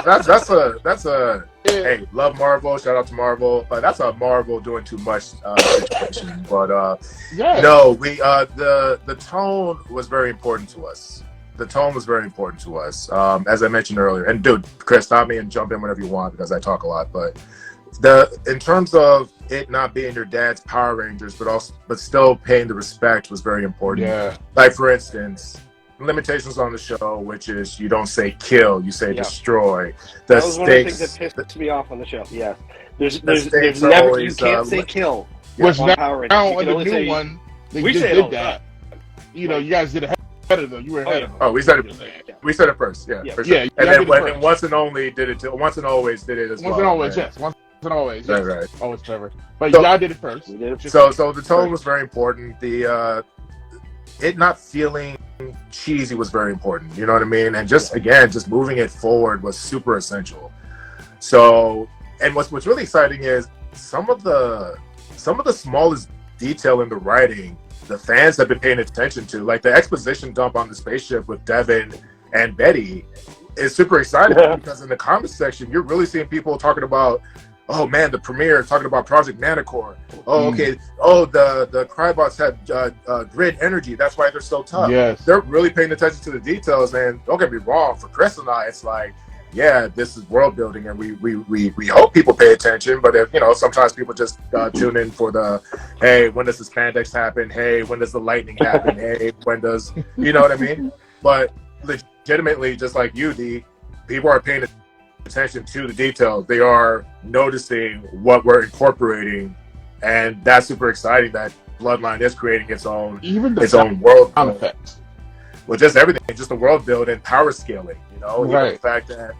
That's a hey, love Marvel. Shout out to Marvel, but that's a Marvel doing too much situation. But no, we the tone was very important to us. The tone was very important to us, as I mentioned earlier. And dude, Chris, stop me and jump in whenever you want because I talk a lot. But in terms of it not being your dad's Power Rangers, but still paying the respect was very important. Yeah. Like for instance, limitations on the show, which is you don't say kill, you say destroy. That was one of the things that pissed me off on the show. Yeah, there's never always, you can't say kill. Which on Power Rangers. Now on the new one, they just did that. You guys did it better though. You were ahead of them. Oh, we said it. We said it first. Yeah, for sure. Yeah, and then Once and Only did it. Once and Always did it as well. Once and Always, yes. Once and Always, yes. Right. Always clever. But y'all did it first. So the tone was very important. The it not feeling cheesy was very important. You know what I mean? And just moving it forward was super essential. So, and what's really exciting is some of the smallest detail in the writing, the fans have been paying attention to, like the exposition dump on the spaceship with Devin and Betty is super exciting because in the comments section, you're really seeing people talking about, oh man, the premiere talking about Project Manicore. Oh, okay. Oh, the Crybots had grid energy. That's why they're so tough. Yes. They're really paying attention to the details. And don't get me wrong, for Chris and I, it's like, yeah, this is world building, and we hope people pay attention. But if sometimes people just tune in for the, hey, when does the spandex happen? Hey, when does the lightning happen? Hey, when does you know what I mean? But legitimately, just like you, D, people are paying attention to the details. They are noticing what we're incorporating, and that's super exciting that Bloodline is creating its own world effects. Well, just everything, just the world build and power scaling, right. The fact that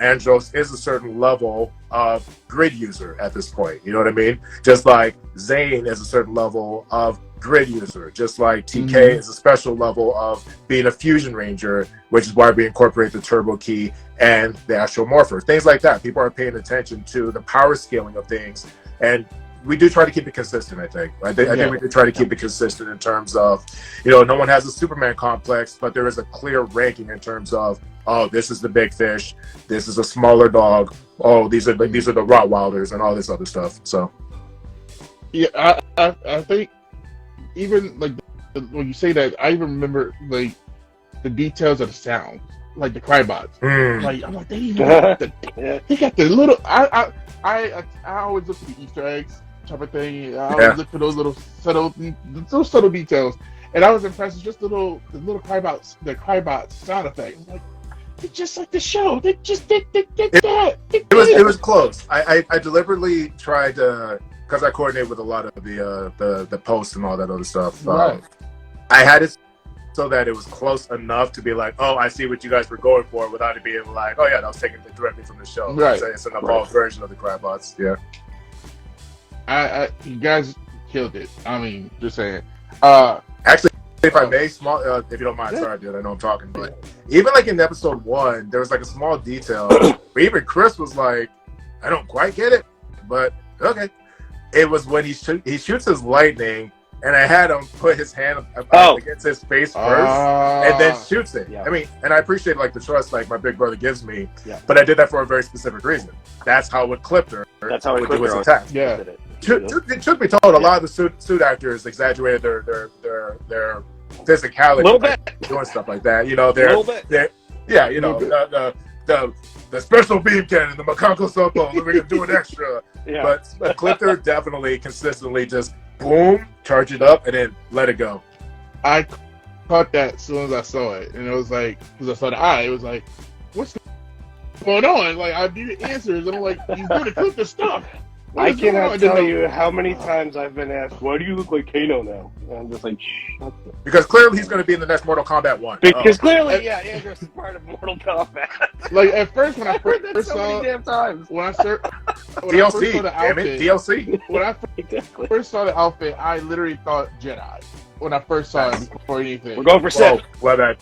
Andros is a certain level of grid user at this point, you know what I mean? Just like Zane is a certain level of grid user, just like TK is a special level of being a Fusion Ranger, which is why we incorporate the Turbo Key and the Astral Morpher. Things like that. People are paying attention to the power scaling of things, and we do try to keep it consistent, I think. I think we do try to keep it consistent in terms of, no one has a Superman complex, but there is a clear ranking in terms of, oh, this is the big fish, this is a smaller dog, oh, these are the Rottweilers and all this other stuff. So yeah, I think even like when you say that, I even remember like the details of the sound, like the Crybots. Like I'm like, they got the little. I always look for the Easter eggs type of thing. I always look for those little subtle details, and I was impressed with just the little Crybots sound effect. I'm like, it's just like the show. They just did that. It was close. I deliberately tried to, because I coordinate with a lot of the posts and all that other stuff. Right. I had it so that it was close enough to be like, oh, I see what you guys were going for, without it being like, oh yeah, that was taken directly from the show. Right. It's an evolved version of the Crybots. Yeah. You guys killed it. I mean, just saying. Actually, if I may, small, if you don't mind, sorry, dude, I know I'm talking, but even like in episode 1, there was like a small detail where even Chris was like, I don't quite get it, but okay. It was when he shoots his lightning, and I had him put his hand against his face first, and then shoots it. Yeah. I mean, and I appreciate like the trust like my big brother gives me, but I did that for a very specific reason. That's how it clipped her. That's how it clipped her. Attack. Yeah. Truth be told, a lot of the suit actors exaggerated their physicality, a little bit, doing stuff like that. The special beam cannon, the Makanko Sopo, we're gonna do an extra. Yeah. But Clifton definitely consistently just boom, charge it up, and then let it go. I caught that as soon as I saw it, and it was like, because I saw the eye, it was like, what's going on? Like, I needed answers, and I'm like, he's gonna clip the stuff. I cannot tell you how many times I've been asked, why do you look like Kano now? And I'm just like, shut up. Because clearly he's going to be in the next Mortal Kombat 1. Because clearly, Andros is part of Mortal Kombat. Like, at first, when I first so saw many damn times. When I first DLC, saw the outfit, DLC. When I first saw the outfit, I literally thought Jedi. When I first saw it before anything. We're going for Sith. My bad.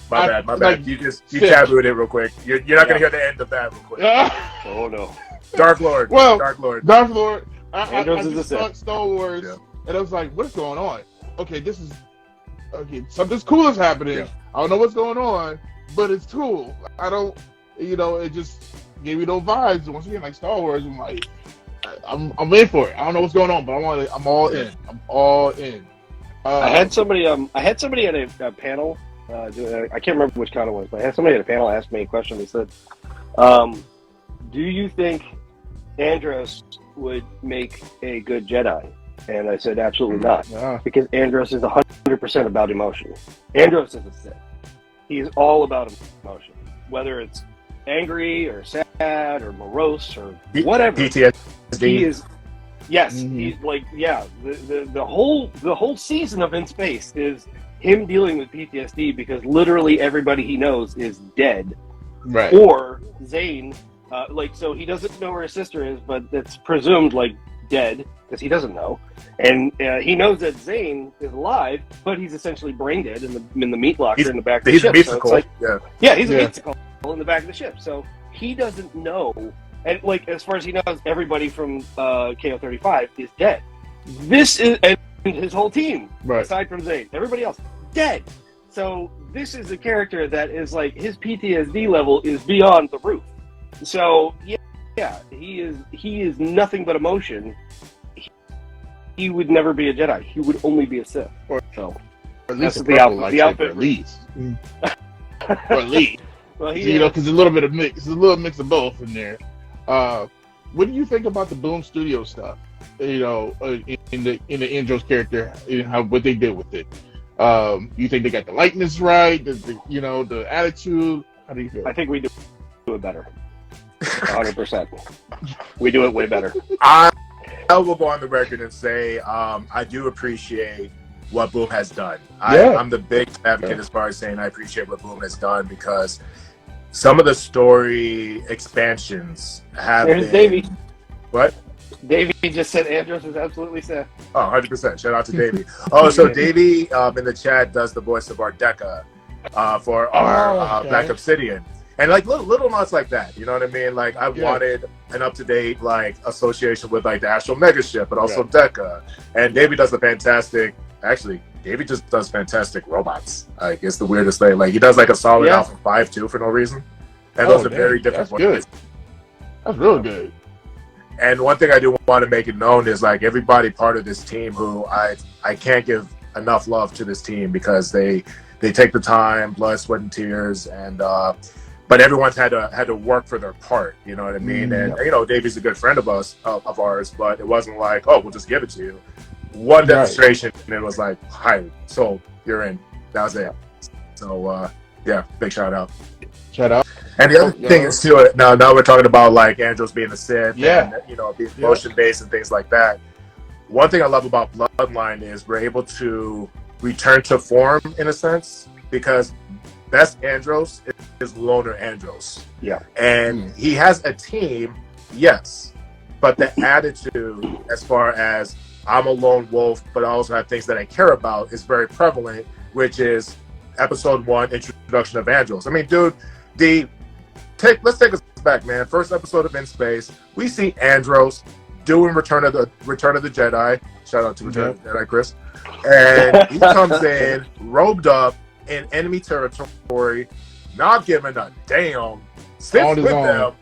You tabooed it real quick. You're not going to hear the end of that real quick. Oh, no. Dark Lord. Well, Dark Lord. Dark Lord. I Andros is just a saw Star Wars, and I was like, "What's going on?" Okay, this is something's cool is happening. Yeah. I don't know what's going on, but it's cool. I don't, it just gave me those vibes. Once again, like Star Wars, I'm like, I'm in for it. I don't know what's going on, but I'm all in. I'm all in. I had somebody at a panel. I can't remember which con it was, but I had somebody at a panel ask me a question. They said, "Do you think Andros would make a good Jedi?" And I said, absolutely not. Yeah. Because Andros is 100% about emotion. Andros is a Sith. He is all about emotion. Whether it's angry or sad or morose or whatever. PTSD. He is, yes. Mm-hmm. He's like, the whole season of In Space is him dealing with PTSD because literally everybody he knows is dead. Right. Or Zane, so he doesn't know where his sister is, but it's presumed dead because he doesn't know, and he knows that Zane is alive, but he's essentially brain dead in the meat locker in the back of the ship. He's a meat he's a meat in the back of the ship. So he doesn't know, and as far as he knows, everybody from KO-35 is dead. This is and his whole team, aside from Zane, everybody else dead. So this is a character that is his PTSD level is beyond the roof. So he is nothing but emotion. He would never be a Jedi. He would only be a Sith. Or at least the outfit. At least. Or at least. Well, because a little bit of mix. There's a little mix of both in there. What do you think about the Boom Studio stuff? In the Andros character, what they did with it. You think they got the likeness right? The attitude. How do you feel? I think we do it better. 100%. We do it way better. I will go on the record and say I do appreciate what Boom has done. I'm the big advocate as far as saying I appreciate what Boom has done because some of the story expansions have There's been... Davey. What? Davey just said Andros is absolutely Sith. Oh, 100%. Shout out to Davey. So Davey in the chat does the voice of Ardeka for our Black Obsidian. And little notes like that, you know what I mean? I wanted an up-to-date association with the Astral Megaship, but also Deca. And Davey does Davey just does fantastic robots. It's the weirdest thing. He does a solid Alpha 5 too for no reason. And those are very different. That's good. That's real good. And one thing I do want to make it known is everybody part of this team who I can't give enough love to this team because they take the time, blood, sweat, and tears, and but everyone's had to work for their part, you know what I mean? And Davey's a good friend of ours, but it wasn't we'll just give it to you. One demonstration, and it was hi, so you're in. That was it. So big shout out. Shout out. And the other thing is too. Now we're talking about Andros being a Sith, and being motion based and things like that. One thing I love about Bloodline is we're able to return to form in a sense because best Andros is Loner Andros. Yeah. And he has a team, yes, but the attitude as far as I'm a lone wolf, but I also have things that I care about is very prevalent, which is episode 1, introduction of Andros. I mean, dude, let's take us back, man. First episode of In Space, we see Andros doing Return of the Jedi. Shout out to Return of the Jedi, Chris. And he comes in, robed up, in enemy territory, not giving a damn, sits with them.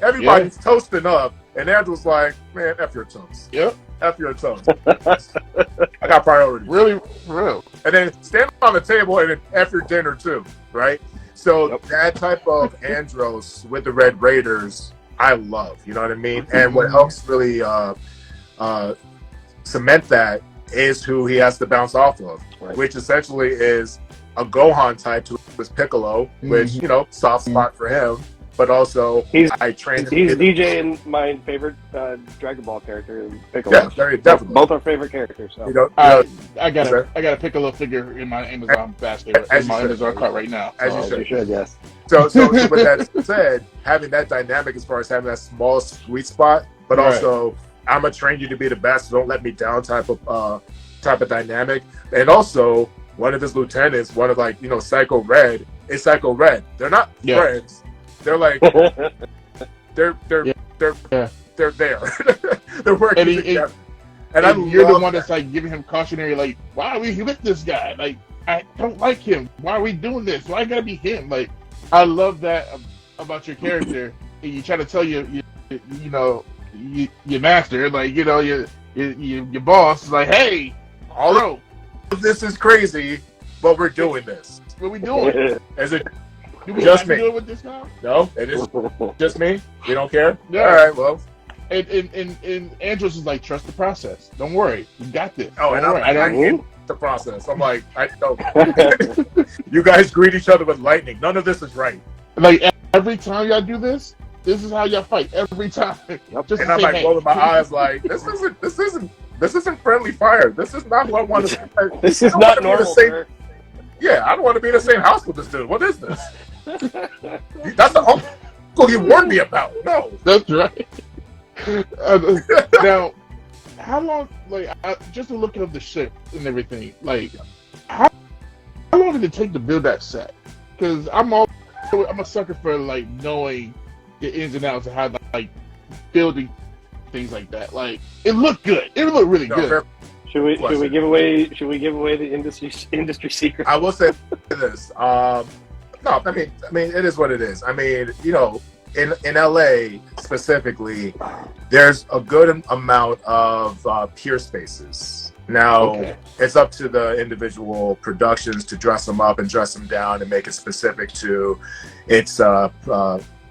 Everybody's toasting up, and Andrew's like, man, F your toast. Yep. F your toast. I got priorities. Really, for real. And then stand on the table and then F your dinner too, right? So that type of Andros with the Red Raiders, I love, you know what I mean? And what helps really cement that is who he has to bounce off of, which essentially is a Gohan type to his Piccolo, which soft spot for him, but also he's DJ and my favorite Dragon Ball character, Piccolo. Yeah, very definitely. Both our favorite characters. So. I got a Piccolo figure in my Amazon basket, in my Amazon cart right now. As you should, yes. So with that said, having that dynamic as far as having that small sweet spot, but also I'm gonna train you to be the best, so don't let me down type of dynamic, and also. One of his lieutenants, one of Psycho Red, is Psycho Red. They're not friends. They're they're they're there. They're working together. And you're the one that's like giving him cautionary, like, why are we with this guy? Like, I don't like him. Why are we doing this? Why gotta be him? Like, I love that about your character. And you try to tell your master, like, your boss, like, hey, all of this is crazy, but we're doing this. What we doing? Is it just me? Do it with this guy? No, it is just me. You don't care? Yeah. All right, well. And Andros is like, trust the process. Don't worry, you got this. Oh, don't and worry. I get the process. I'm like, I don't. You guys greet each other with lightning. None of this is right. Like every time y'all do this is how y'all fight. Every time. Just and I'm like rolling my eyes, like, this isn't friendly fire. This is not what I want to. This is not normal, sir. Yeah, I don't want to be in the same house with this dude. What is this? That's the uncle you warned me about. No, that's right. Now, how long? Like, just to look up the ship and everything. Like, how long did it take to build that set? Because I'm a sucker for like knowing the ins and outs of how like building things like that. Like, it looked good. It looked really good. Should we give away the industry secret? I will say this. No, I mean it is what it is. I mean, in LA specifically, there's a good amount of pier spaces. Now, It's up to the individual productions to dress them up and dress them down and make it specific to its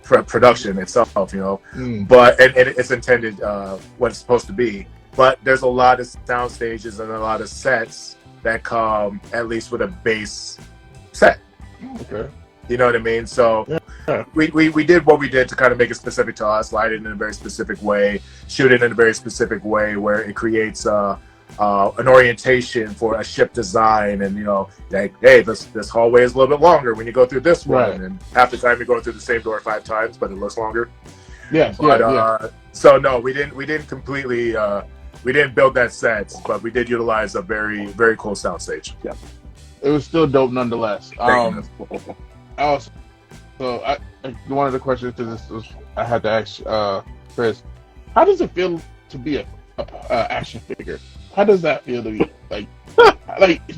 production itself, But and it's intended what it's supposed to be. But there's a lot of sound stages and a lot of sets that come at least with a base set. Okay. You know what I mean? So we did what we did to kind of make it specific to us, light it in a very specific way, shoot it in a very specific way where it creates an orientation for a ship design, and like, hey, this hallway is a little bit longer when you go through this one, and half the time you're going through the same door 5 times, but it looks longer. So no, we didn't completely we didn't build that set, but we did utilize a very, very cool soundstage. Yeah, it was still dope nonetheless. Also, one of the questions to this was I had to ask Chris, how does it feel to be a action figure? How does that feel to be like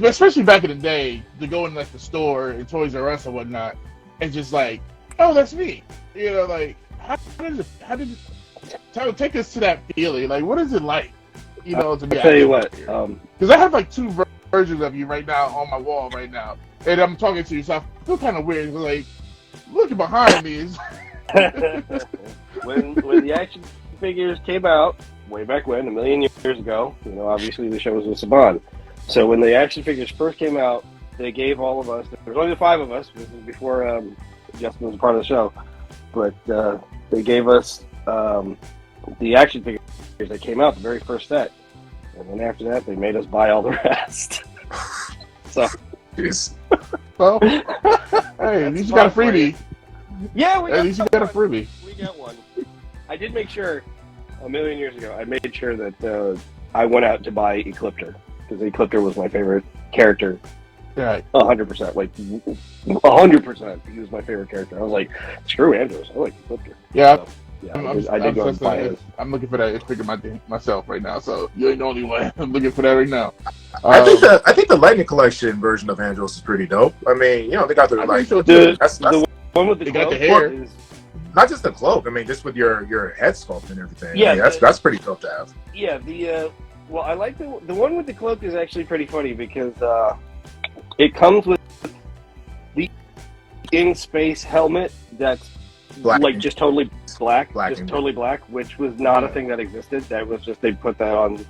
especially back in the day, to go in like the store in Toys R Us or whatnot, and just like, oh, that's me. Like how did it take us to that feeling? Like, what is it like? To be. I'll tell you what, because I have like 2 versions of you right now on my wall right now, and I'm talking to you, so I feel kind of weird. Like, looking behind me is when the action figures came out way back when, a million years ago. Obviously the show was with Saban. So when the action figures first came out, they gave all of us. There was only the 5 of us. This was before Justin was a part of the show, but they gave us the action figures that came out, the very first set, and then after that they made us buy all the rest. So, well, hey, at least you got a freebie. Yeah, at least you got a freebie. We got one. I did make sure a million years ago. I made sure that I went out to buy Ecliptor, because Ecliptor was my favorite character. Right. 100%, like 100%. He was my favorite character. I was like, screw Andros. I like Ecliptor. Yeah. So, I did go and buy it. I'm looking for that figure myself right now, so you ain't the only one. I'm looking for that right now. I think the Lightning Collection version of Andros is pretty dope. I mean, they got the that's the one with the hair. Not just the cloak. I mean, just with your head sculpt and everything. Yeah, that's pretty dope to have. Yeah, well, I like the one with the cloak is actually pretty funny because it comes with the in-space helmet that's black, like just totally black, totally black, which was not a thing that existed. That was just they put that on.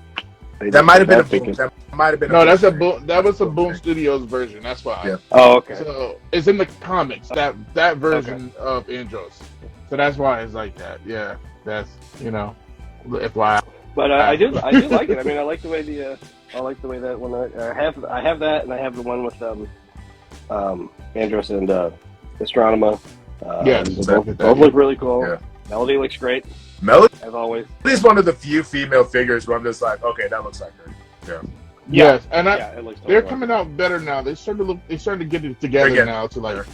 That might have been a Boom. That might have been. No, that's a Boom. That was a Boom Studios version. That's why. Yeah. Oh, okay. So it's in the comics that version of Andros. So that's why it's like that. Yeah, that's FYI. But I do like it. I mean, I like the way that one. I have that, and I have the one with Andros and Astronema. Both look really cool. Yeah. Melody looks great. Melody, as always, is one of the few female figures where I'm just like, okay, that looks like her. Yeah. Yes, and they're coming out better now. They're starting to get it together now to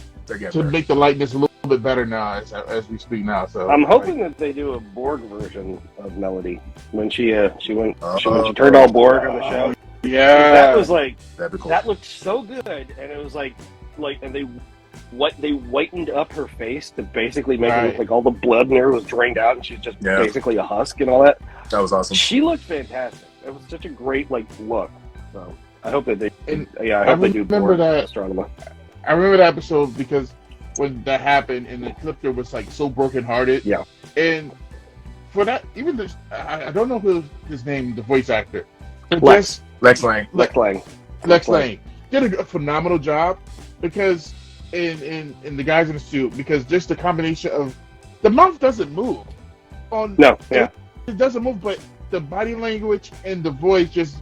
make the likeness a little bit better now as we speak now. So I'm hoping that they do a Borg version of Melody when she turned all Borg on the show. Yeah, that was like cool. That looked so good, and it was like and they whitened up her face to basically make it look like all the blood in her was drained out, and she's just basically a husk and all that. That was awesome. She looked fantastic. It was such a great look. So I hope that they do Borg Astronema. I remember that episode because when that happened and the Clipper was like so brokenhearted. Yeah. And for that, even this, I don't know who his name, the voice actor. Lex Lang. Lex Lang did a phenomenal job because in the guys in the suit, because just the combination of the mouth doesn't move. It doesn't move, but the body language and the voice just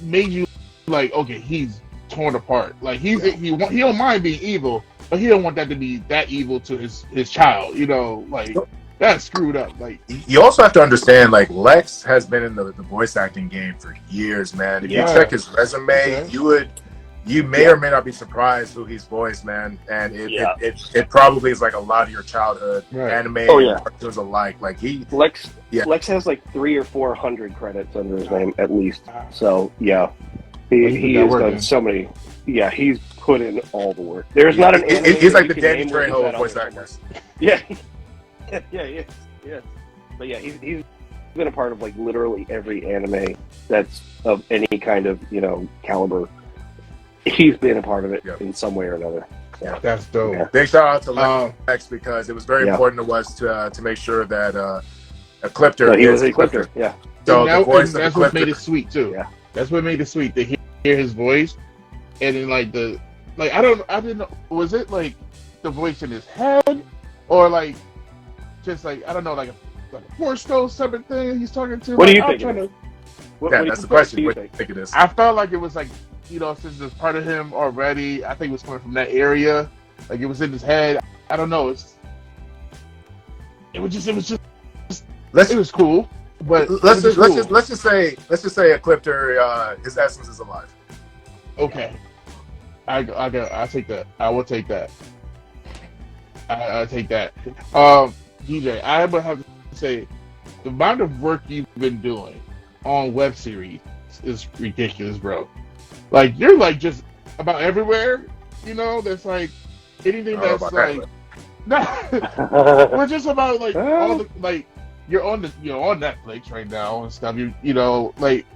made you like, okay, he's torn apart. Like he don't mind being evil, but he don't want that to be that evil to his child. You know, like that's screwed up. Like you also have to understand, like Lex has been in the voice acting game for years, man. If you check his resume, you may or may not be surprised who he's voiced, man. And it probably is like a lot of your childhood anime and cartoons alike. Like Lex has like 300 or 400 credits under his name at least. So he has done so many. Yeah, he's put in all the work. There's not an anime he's like the Danny Trejo of voice actors. Yeah, yeah, but yeah, he's been a part of like literally every anime that's of any kind of caliber. He's been a part of it in some way or another. Yeah, that's dope. Yeah. Big shout out to Lex because it was very important to us to make sure that Ecliptor. He was Ecliptor. Yeah. So the voice that's what made it sweet too. Yeah. That's what made it sweet to hear his voice, and then I didn't know, was it like the voice in his head or like just like I don't know like a Force Ghost separate thing he's talking to. What do you think? That's the question. What do you think it is? I felt like it was like since it's part of him already. I think it was coming from that area. Like it was in his head. I don't know. It was cool. But let's just say Ecliptor, his essence is alive. Okay, I take that. I will take that. I take that. DJ, I would have to say the amount of work you've been doing on web series is ridiculous, bro. Like you're like just about everywhere. There's like anything that's like we're just about like all the like. You're on Netflix right now and stuff. Like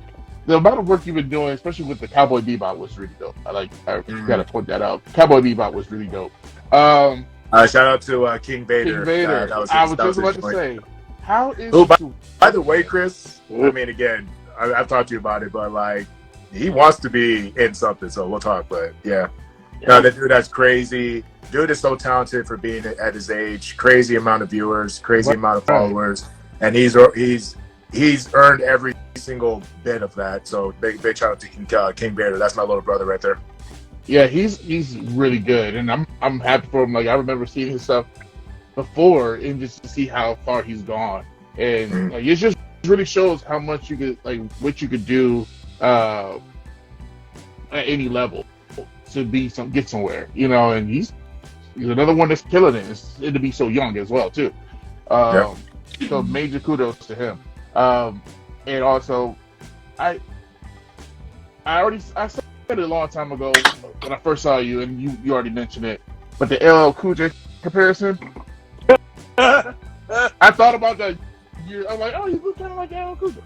the amount of work you've been doing, especially with the Cowboy Bebop, was really dope. I gotta point that out. Cowboy Bebop was really dope. Shout out to King Vader. I was just about to say, how is? By the way, Chris. I mean, again, I've talked to you about it, but like, he wants to be in something, so we'll talk. But yeah. No, that dude, that's crazy. Dude is so talented for being at his age. Crazy amount of viewers, crazy amount of followers, and he's earned every single bit of that. So big shout out to King Vader. That's my little brother right there. Yeah, he's really good, and I'm happy for him. Like I remember seeing his stuff before, and just to see how far he's gone, and like, it just really shows how much you could what you could do at any level to get somewhere, and he's another one that's killing it. It's to be so young as well too. So major kudos to him. And also, I said it a long time ago when I first saw you, and you already mentioned it. But the LL Cool J comparison, I thought about that. I'm like, oh, you look kind of like LL Cool J,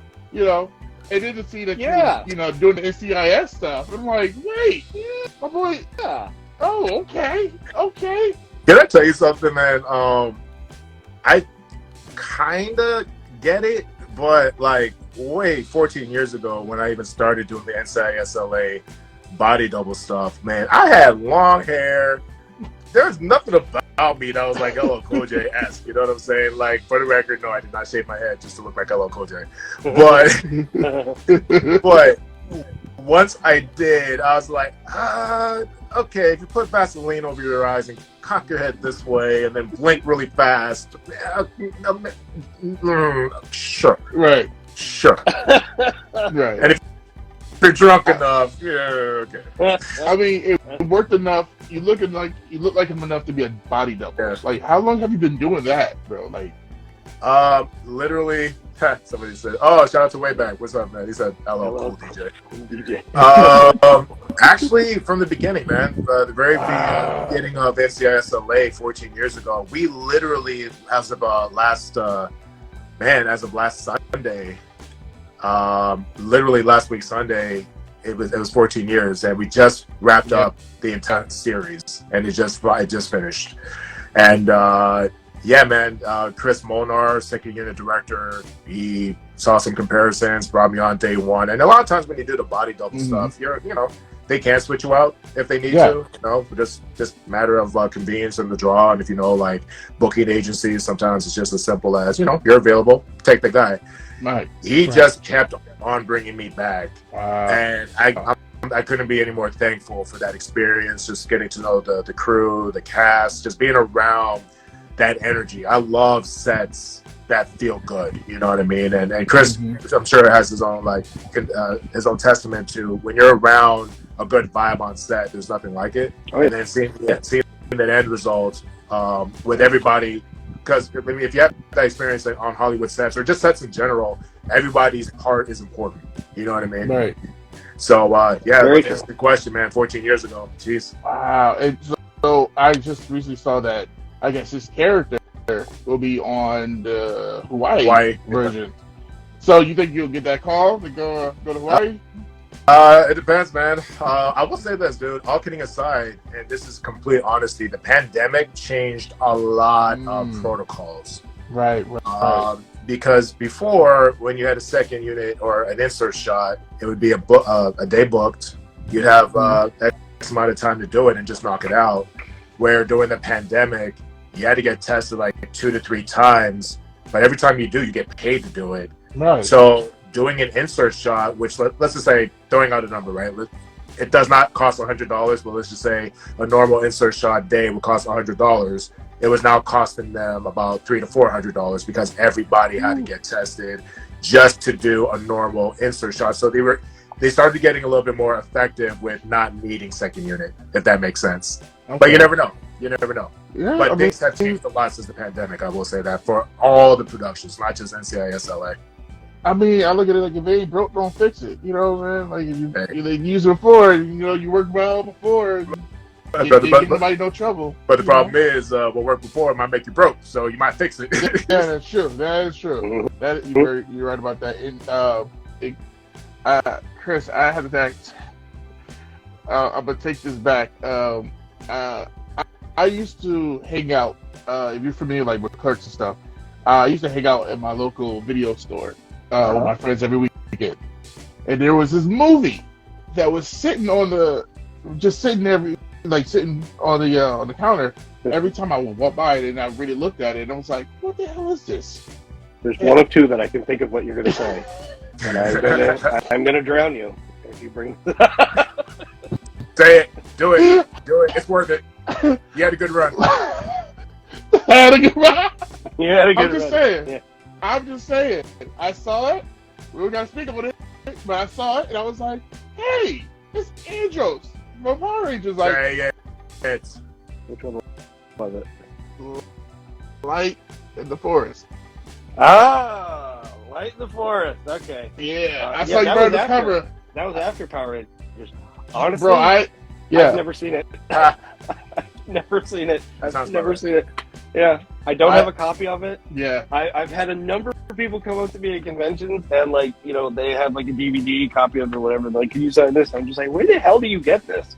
And then to see that you're, doing the NCIS stuff, I'm like, wait, my boy, oh, okay. Can I tell you something, man? I kind of get it, but like, 14 years ago when I even started doing the NCISLA body double stuff, man, I had long hair. There's nothing about me that was like LL Cool J-esque, you know what I'm saying? Like, for the record, no, I did not shave my head just to look like LL Cool J. But once I did, I was like, okay, if you put Vaseline over your eyes and cock your head this way and then blink really fast, sure. Right. Sure. Right. And you're drunk enough. Yeah, okay. I mean, it worked enough. You look like him enough to be a body double. Yeah. Like, how long have you been doing that, bro? Like, literally. Somebody said, "Oh, shout out to Wayback. What's up, man?" He said, "Hello, cool DJ." Actually, from the beginning, man, the very beginning of NCIS LA 14 years ago, we literally, as of last Sunday, literally last week Sunday, it was 14 years, and we just wrapped up the entire series, and it just finished, and yeah, man, Chris Molnar, second unit director, he saw some comparisons, brought me on day one, and a lot of times when you do the body double stuff, they can switch you out if they need to, just matter of convenience in the draw, and if like booking agencies, sometimes it's just as simple as you're available, take the guy. Right. He just kept on bringing me back, and I couldn't be any more thankful for that experience. Just getting to know the crew, the cast, just being around that energy. I love sets that feel good. You know what I mean? And Chris, I'm sure, has his own his own testament to when you're around a good vibe on set. There's nothing like it. And then seeing that end result with everybody. Because I mean, if you have that experience on Hollywood sets or just sets in general, everybody's part is important. You know what I mean? Right. So that's the question, man. 14 years ago, jeez. Wow. And so I just recently saw that. I guess his character will be on the Hawaii version. So you think you'll get that call to go to Hawaii? It depends, man. I will say this, dude. All kidding aside, and this is complete honesty, the pandemic changed a lot of protocols. Right. Because before, when you had a second unit or an insert shot, it would be a day booked. You'd have X amount of time to do it and just knock it out. Where during the pandemic, you had to get tested like 2 to 3 times, but every time you do, you get paid to do it. Right. So doing an insert shot, which let's just say, throwing out a number, right? It does not cost $100, but let's just say a normal insert shot day would cost $100. It was now costing them about $300 to $400 because everybody had to get tested just to do a normal insert shot. So they started getting a little bit more effective with not needing second unit, if that makes sense. Okay. But you never know. Yeah, but things have changed a lot since the pandemic, I will say that, for all the productions, not just NCIS LA. I mean, I look at it like, if it ain't broke, don't fix it. You know, man? Like, if you used it before, you worked well before, you didn't give nobody no trouble. But the problem is, what worked before might make you broke, so you might fix it. Yeah, that's true. That is true. You're right about that. And, Chris, I have to I'm going to take this back. I used to hang out, if you're familiar with clerks and stuff, I used to hang out at my local video store with my friends every weekend. And there was this movie that was sitting on the counter. Every time I would walk by it and I really looked at it, and I was like, what the hell is this? There's one of two that I can think of what you're going to say. And I'm going to drown you if you bring Say it. Do it. It's worth it. You had a good run. I'm just saying. I saw it. We were going to speak about it, but I saw it and I was like, hey, it's Andros from Power Rangers. Which one was it? Light in the Forest. Light in the Forest. Okay. Yeah. I saw you on the cover. That was after Power Rangers. Honestly, bro, I've never seen it. Never seen it. Yeah, I don't have a copy of it. Yeah, I've had a number of people come up to me at conventions and they have a DVD copy of it or whatever. They're like, can you sign this? I'm just like, where the hell do you get this?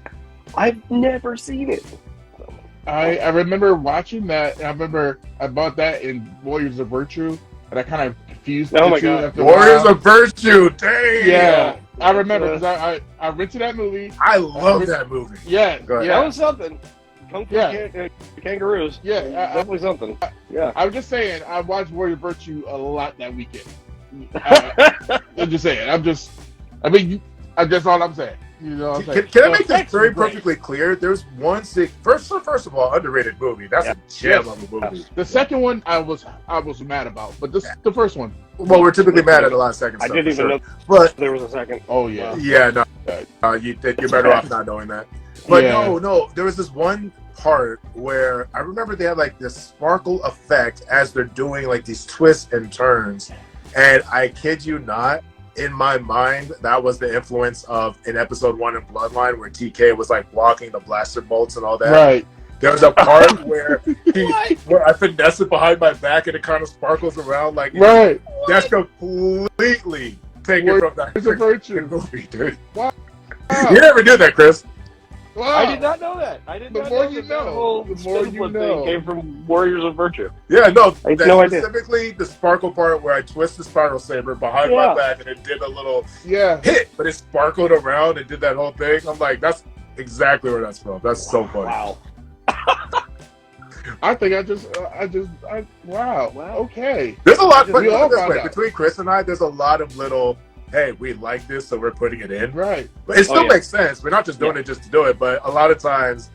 I've never seen it. I remember watching that. And I remember I bought that in Warriors of Virtue, and I kind of confused. Oh my god, Warriors of Virtue, dang. Yeah. I remember because I rented that movie. I love that movie. Yeah, that was something. Kung Fu Kangaroos. Yeah, definitely something. Yeah, I'm just saying. I watched Warrior Virtue a lot that weekend. I'm just saying. That's all I'm saying. You know, can I make this very perfectly clear? There's one first of all, underrated movie. That's a gem of a movie. The second one I was mad about, but the first one. Well, we're typically mad at the last second. I didn't even know there was a second. Oh yeah. Yeah, no. You're better off not knowing that. But no, there was this one part where I remember they had like this sparkle effect as they're doing like these twists and turns, and I kid you not, in my mind, that was the influence of in episode 1 in Bloodline where TK was like blocking the blaster bolts and all that. Right. There was a part where where I finesse it behind my back and it kind of sparkles around like that's completely taken from that movie, dude. Wow. You never did that, Chris. Wow. I did not know that. I did not know that. The whole thing came from Warriors of Virtue. Yeah, no, specifically the sparkle part where I twist the spiral saber behind my back and it did a little hit, but it sparkled around and did that whole thing. I'm like, that's exactly where that's from. That's so funny. Wow. I think wow. Okay. There's a lot, but between Chris and I, there's a lot of little, hey, we like this, so we're putting it in. Right. But it still makes sense. We're not just doing it just to do it, but a lot of times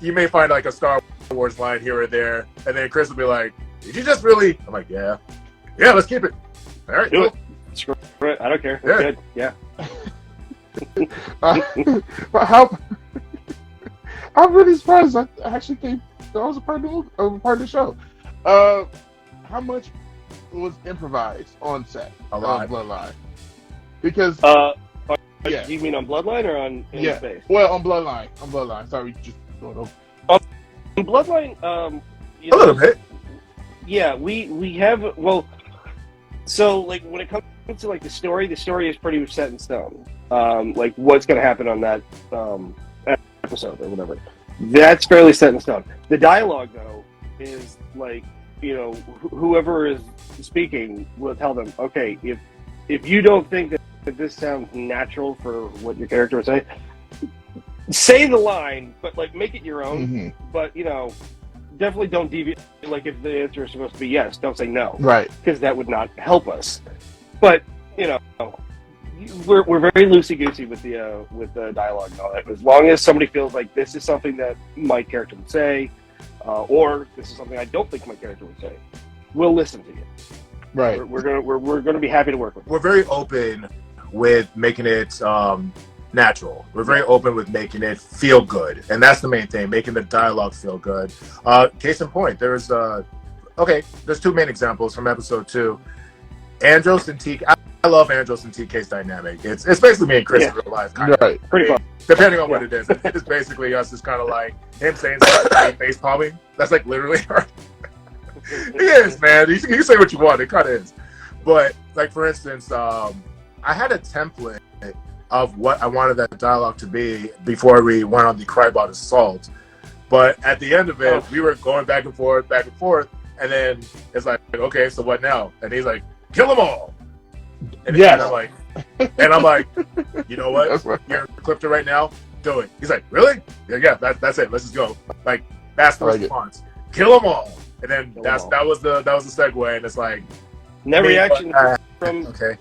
you may find like a Star Wars line here or there, and then Chris will be like, did you just really? I'm like, yeah, let's keep it. All right, do it. Screw it. I don't care. It's good. Yeah. I'm really surprised. I actually think that was a part of the show. How much was improvised on set? A lot. Bloodline. Because you mean on Bloodline or on Space? Well, on Bloodline. Sorry, just going over. On Bloodline, a little bit. Yeah, we have. Well, so like when it comes to like the story is pretty much set in stone. Like what's going to happen on that episode or whatever. That's fairly set in stone. The dialogue though is like, you know, whoever is speaking will tell them, okay, if you don't think that this sounds natural for what your character would say the line, but like make it your own. Mm-hmm. But you know, definitely don't deviate. Like if the answer is supposed to be yes, don't say no, right? Because that would not help us. But you know, we're very loosey goosey with the dialogue and all that. As long as somebody feels like this is something that my character would say, or this is something I don't think my character would say, we'll listen to you. Right. We're gonna be happy to work with you. We're very open with making it natural. We're very open with making it feel good, and that's the main thing, making the dialogue feel good. Case in point, there's two main examples from episode 2. Andros and TK. I love Andros and TK's dynamic. It's basically me and Chris in real life, kind of. Pretty fun. Depending on what it is. It's basically us. It's kind of like him saying something, face palming. That's like literally her. It is, man. You can say what you want. It kind of is. But like for instance, I had a template of what I wanted that dialogue to be before we went on the Crybot assault. But at the end of it, we were going back and forth, and then it's like, okay, so what now? And he's like, kill them all. And I'm like, you know what? You're clipped it right now. Do it. He's like, really? Yeah. That's it. Let's just go. Like that's the response. Kill them all. And then that was the segue. And it's like, the reaction from okay.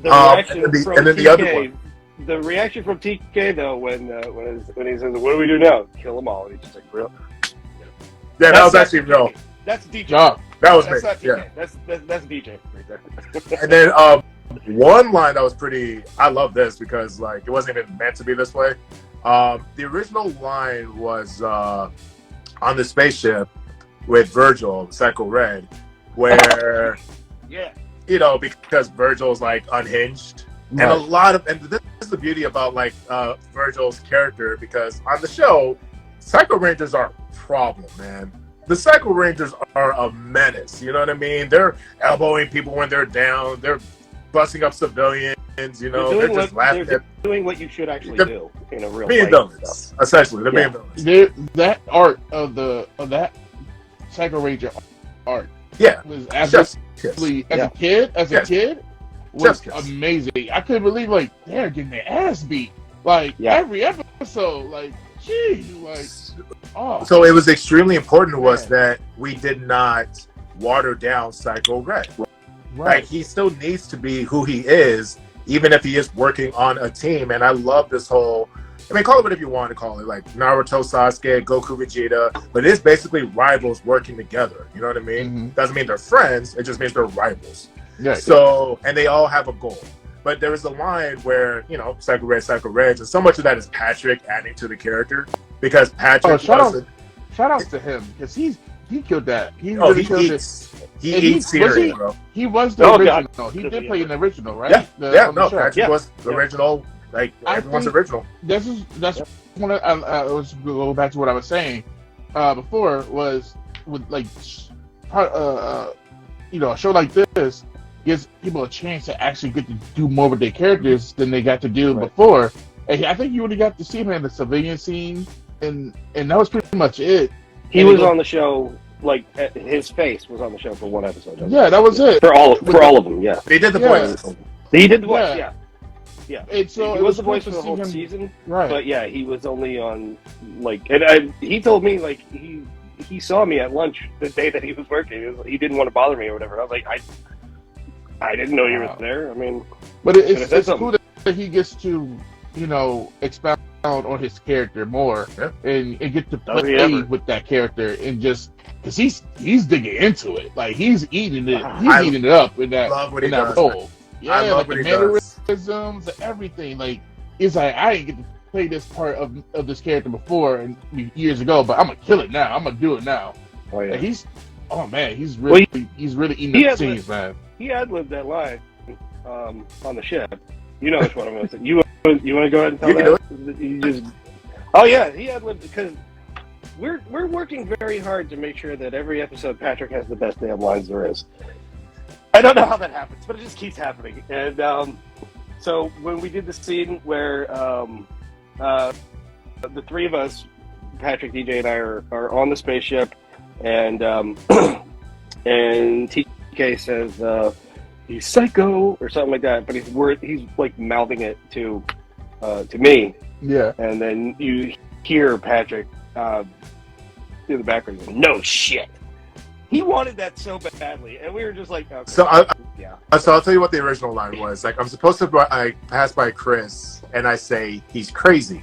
The reaction from the other one. The reaction from TK though when he says, "What do we do now? Kill them all?" And he's just like, "Real." Yeah, that was actually real. That's DJ. That was that's me. Not TK. Yeah. That's DJ right there. And then one line that was pretty. I love this because like it wasn't even meant to be this way. The original line was on the spaceship with Virgil, Psycho Red, where you know, because Virgil's like unhinged. Right. And this is the beauty about like Virgil's character, because on the show, Psycho Rangers are a problem, man. The Psycho Rangers are a menace. You know what I mean? They're elbowing people when they're down. They're busting up civilians. You know, they're just laughing. They're doing what you should actually do in a real being villains. Essentially, they're being villains. That art of that Psycho Ranger art, was absolutely as a kid. Was amazing. I couldn't believe like they're getting their ass beat like every episode. Like, gee, like So it was extremely important to us that we did not water down Psycho Red. Right. Like he still needs to be who he is, even if he is working on a team. And I love this whole, I mean, call it whatever you want to call it, like Naruto, Sasuke, Goku, Vegeta, but it's basically rivals working together. You know what I mean? Mm-hmm. Doesn't mean they're friends. It just means they're rivals. Yeah. So, and they all have a goal. But there is a line where, you know, Psycho Red, and so much of that is Patrick adding to the character, because Patrick shout outs to him, because he killed that. He eats cereal, bro. He was the original. God. He did play in the original, right? Patrick was the original, like everyone's original. That's one of, I was go back to what I was saying before, was with like you know, a show like this gives people a chance to actually get to do more with their characters than they got to do before. And I think you only got to see him in the civilian scene, and that was pretty much it. He was on the show, like his face was on the show for one episode. Yeah, that was it. For all of them, yeah. He did the voice. He did the voice, yeah. And so he was the voice for the whole season, right? But yeah, he was only on like, and he told me like he saw me at lunch the day that he was working. He didn't want to bother me or whatever. I was like, I didn't know you were there. I mean, but it's cool that he gets to, you know, expound on his character more and get to play with that character, and just because he's digging into it, like he's eating it, eating it up in that role. Yeah, like the mannerisms, everything. Like it's like I didn't get to play this part of this character before and years ago, but I'm gonna kill it now. I'm gonna do it now. Oh yeah, like, he's really eating up scenes, man. He ad-libbed that line on the ship. You know which one I'm going to say. You want to go ahead and tell that? Oh yeah, he ad-libbed because we're working very hard to make sure that every episode Patrick has the best damn lines there is. I don't know how that happens, but it just keeps happening. And so when we did the scene where the three of us, Patrick, DJ, and I are on the spaceship, and and TK says he's psycho or something like that, but he's like mouthing it to me. Yeah. And then you hear Patrick in the background go, "No shit." He wanted that so badly, and we were just like, okay. So I'll tell you what the original line was. Like, I'm supposed to pass by Chris, and I say he's crazy,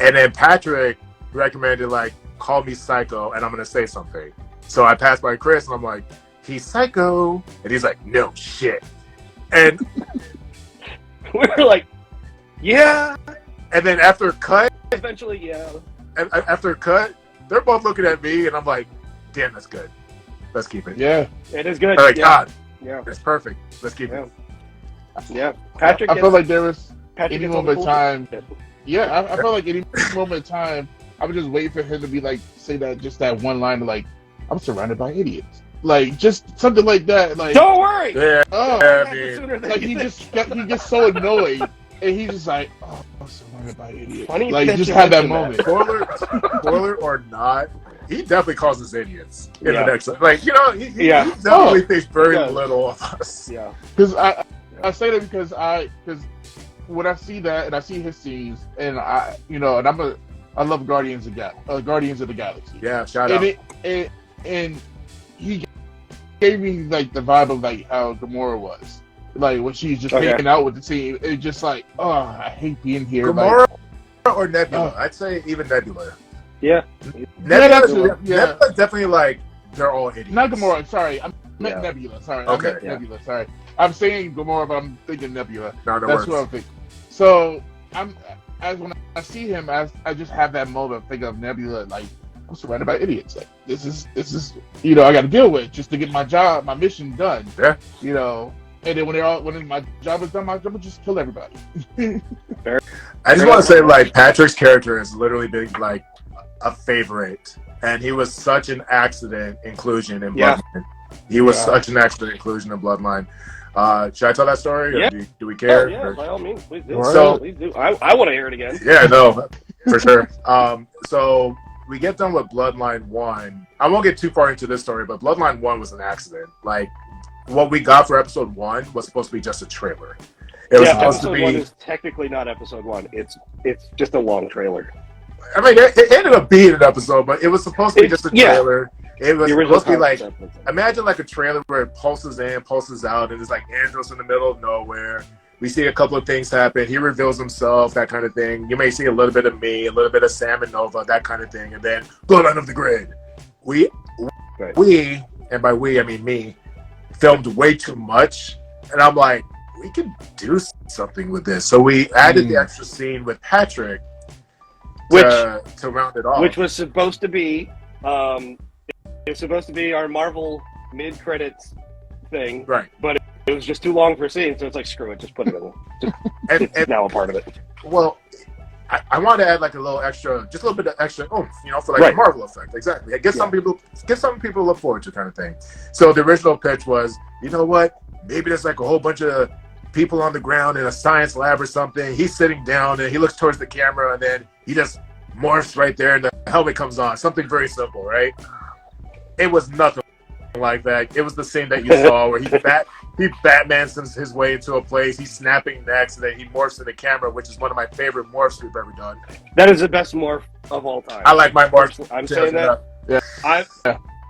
and then Patrick recommended like, call me psycho, and I'm gonna say something. So I pass by Chris, and I'm like, he's psycho, and he's like, no shit, and we were like, yeah. And then after cut, eventually, yeah. And after cut, they're both looking at me, and I'm like, damn, that's good. Let's keep it. Yeah, it is good. They're like, God, yeah, it's perfect. Let's keep it. Yeah, Patrick. I feel like there was Patrick any moment of time. Yeah, I felt like any moment of time, I would just wait for him to be like, say that one line, like, I'm surrounded by idiots. Like, just something like that. Like, don't worry. Yeah. Like he gets so annoyed, and he's just like, oh, I'm surrounded by idiots. Funny, like, just have that moment. Spoiler or not, he definitely calls us idiots in the next. Like, you know, he definitely thinks very little of us. Yeah. Because I say that because when I see that and I see his scenes, and I love Guardians of the Galaxy. Yeah, shout out. And he gave me like the vibe of like how Gamora was, like when she's just hanging out with the team. It's just like, oh, I hate being here. Gamora or Nebula? I'd say even Nebula. Yeah, Nebula's definitely like they're all idiots. Not Gamora. Sorry, I meant Nebula. Sorry, okay, Nebula. Sorry, I'm saying Gamora, but I'm thinking Nebula. No, that's what I'm thinking. So when I see him, I just have that moment of thinking of Nebula, like, I'm surrounded by idiots. Like, this is I got to deal with just to get my mission done. Yeah. And then when my job is done, my job will just kill everybody. I just want to say, like, Patrick's character has literally been like a favorite, and he was such an accident inclusion in Bloodline. He was such an accident inclusion in Bloodline. Should I tell that story? Yeah. Or do we care? Yeah, by all means, please do. Please do. I want to hear it again. Yeah, no, for sure. So we get done with Bloodline 1. I won't get too far into this story, but Bloodline 1 was an accident. Like, what we got for episode 1 was supposed to be just a trailer. It was supposed to be. Episode 1 is technically not episode 1. It's just a long trailer. I mean, it ended up being an episode, but it was supposed to be just a trailer. It was supposed to be like, imagine like a trailer where it pulses in, pulses out, and it's like Andros in the middle of nowhere. We see a couple of things happen. He reveals himself, that kind of thing. You may see a little bit of me, a little bit of Sam and Nova, that kind of thing. And then Bloodline of the Grid. We, and by we, I mean me, filmed way too much. And I'm like, we can do something with this. So we added the extra scene with Patrick to round it off. Which was supposed to be, it's supposed to be our Marvel mid-credits thing. Right. But it was just too long for a scene, so it's like, screw it, just put it in. It's now a part of it. Well, I want to add like a little extra, just a little bit of extra oomph, for like a Marvel effect. Exactly. Get some people to look forward to, kind of thing. So the original pitch was, you know what? Maybe there's like a whole bunch of people on the ground in a science lab or something. He's sitting down and he looks towards the camera, and then he just morphs right there, and the helmet comes on. Something very simple, right? It was nothing like that. It was the scene that you saw where he Batmans his way into a place. He's snapping necks, and then he morphs in the camera, which is one of my favorite morphs we've ever done. That is the best morph of all time. I like my morphs. I'm saying that. Yeah.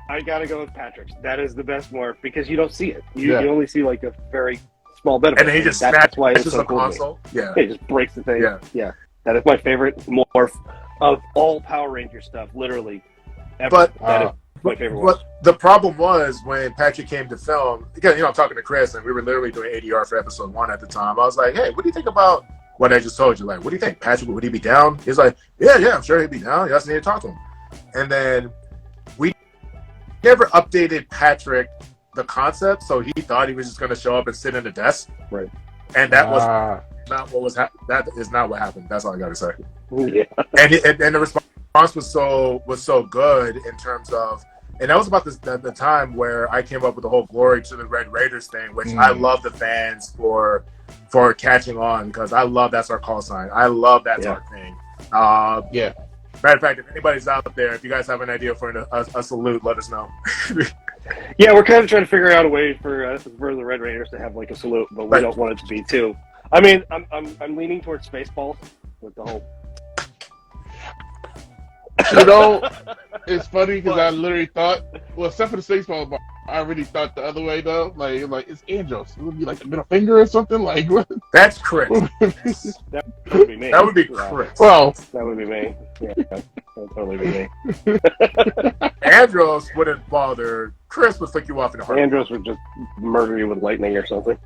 I gotta go with Patrick's. That is the best morph because you don't see it. You only see like a very small bit of it. And then he just snaps the console. Yeah. He just breaks the thing. Yeah. That is my favorite morph of all Power Ranger stuff, literally. Ever. But that is my favorite one. But the problem was when Patrick came to film, because I'm talking to Chris, and we were literally doing ADR for episode 1 at the time. I was like, hey, what do you think about what I just told you? Like, what do you think? Patrick, would he be down? He's like, yeah, I'm sure he'd be down. You just need to talk to him. And then we never updated Patrick the concept, so he thought he was just going to show up and sit in the desk. Right. And that was not what was that is not what happened. That's all I got to say. Yeah. And the response was so good in terms of, and that was about the time where I came up with the whole glory to the Red Raiders thing, which I love the fans for catching on, because I love that's our call sign. I love that's our thing. Matter of fact, if anybody's out there, if you guys have an idea for a salute, let us know. Yeah, we're kind of trying to figure out a way for the Red Raiders to have like a salute, but we don't want it to be too. I mean, I'm leaning towards Spaceballs with the whole. It's funny because I literally thought, well, except for the Spaceballs, I really thought the other way though. Like it's Andros. It would be like the middle finger or something. Like that's Chris. That would be me. That would be Chris. Well, that would be me. Yeah, that would totally be me. Andros wouldn't bother. Chris would flick you off in a heartbeat. Andros would just murder you with lightning or something.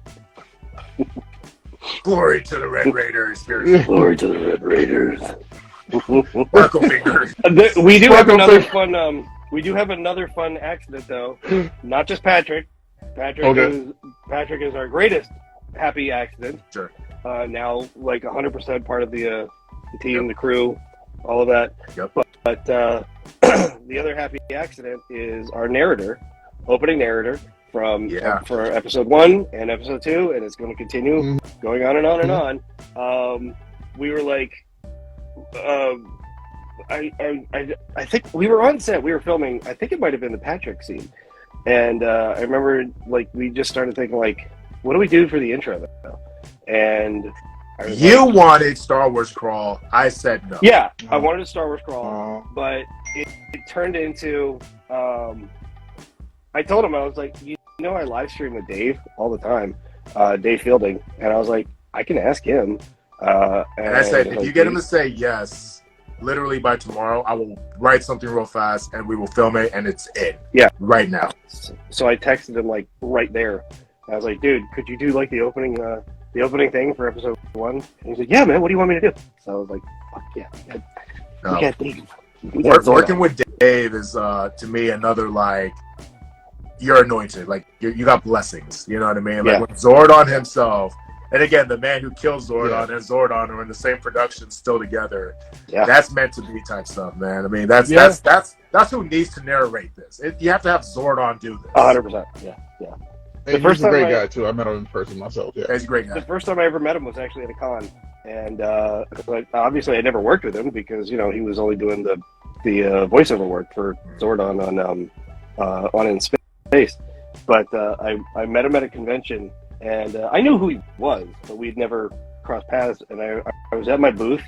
Glory to the Red Raiders. Glory to the Red Raiders. We do have another fun. We do have another fun accident though. Not just Patrick. Patrick is our greatest happy accident. Sure. Now like 100% part of the team, the crew, all of that. Yep. But the other happy accident is our opening narrator from for episode 1 and episode 2, and it's going to continue going on and on and on. We were like, I think we were on set. We were filming. I think it might have been the Patrick scene, and I remember like we just started thinking like, what do we do for the intro though? And you wanted Star Wars Crawl. I said no. Yeah, I wanted a Star Wars Crawl, but it turned into. I told him, I was like, I live stream with Dave all the time, Dave Fielding, and I was like, I can ask him. And I said, if you get him to say yes, literally by tomorrow, I will write something real fast and we will film it, and it's in. Yeah, right now. So I texted him like right there. I was like, dude, could you do like the opening thing for episode 1? And he said, yeah, man. What do you want me to do? So I was like, fuck yeah. We got Dave. Working with Dave is to me another like. You're anointed, like you got blessings. You know what I mean? Like with Zordon himself, and again, the man who killed Zordon and Zordon are in the same production, still together. Yeah. That's meant to be type stuff, man. I mean, that's who needs to narrate this. You have to have Zordon do this. 100%. Yeah. Hey, he's a great guy too. I met him in person myself. Yeah, he's a great guy. The first time I ever met him was actually at a con, and obviously I never worked with him because he was only doing the voiceover work for Zordon on In Space. But I met him at a convention, and I knew who he was, but we'd never crossed paths. And I was at my booth,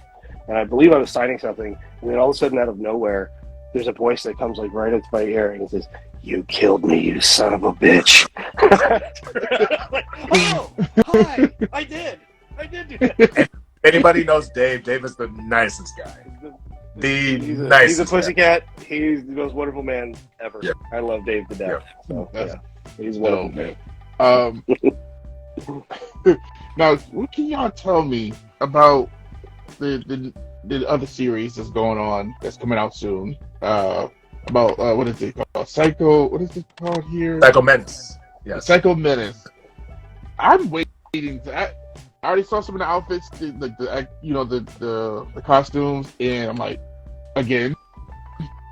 and I believe I was signing something, and then all of a sudden, out of nowhere, there's a voice that comes like right into my ear, and he says, "You killed me, you son of a bitch." Like, oh, hi, I did. I did do that. And anybody knows Dave is the nicest guy. He's a pussycat. He's the most wonderful man ever. Yeah. I love Dave to death. Yeah. So, he's a wonderful man. Now, what can y'all tell me about the other series that's going on, that's coming out soon? About what is it called? Psycho. What is it called here? Psycho Menace. Yes. Psycho Menace. I'm waiting. I already saw some of the outfits, the costumes, and I'm like, again,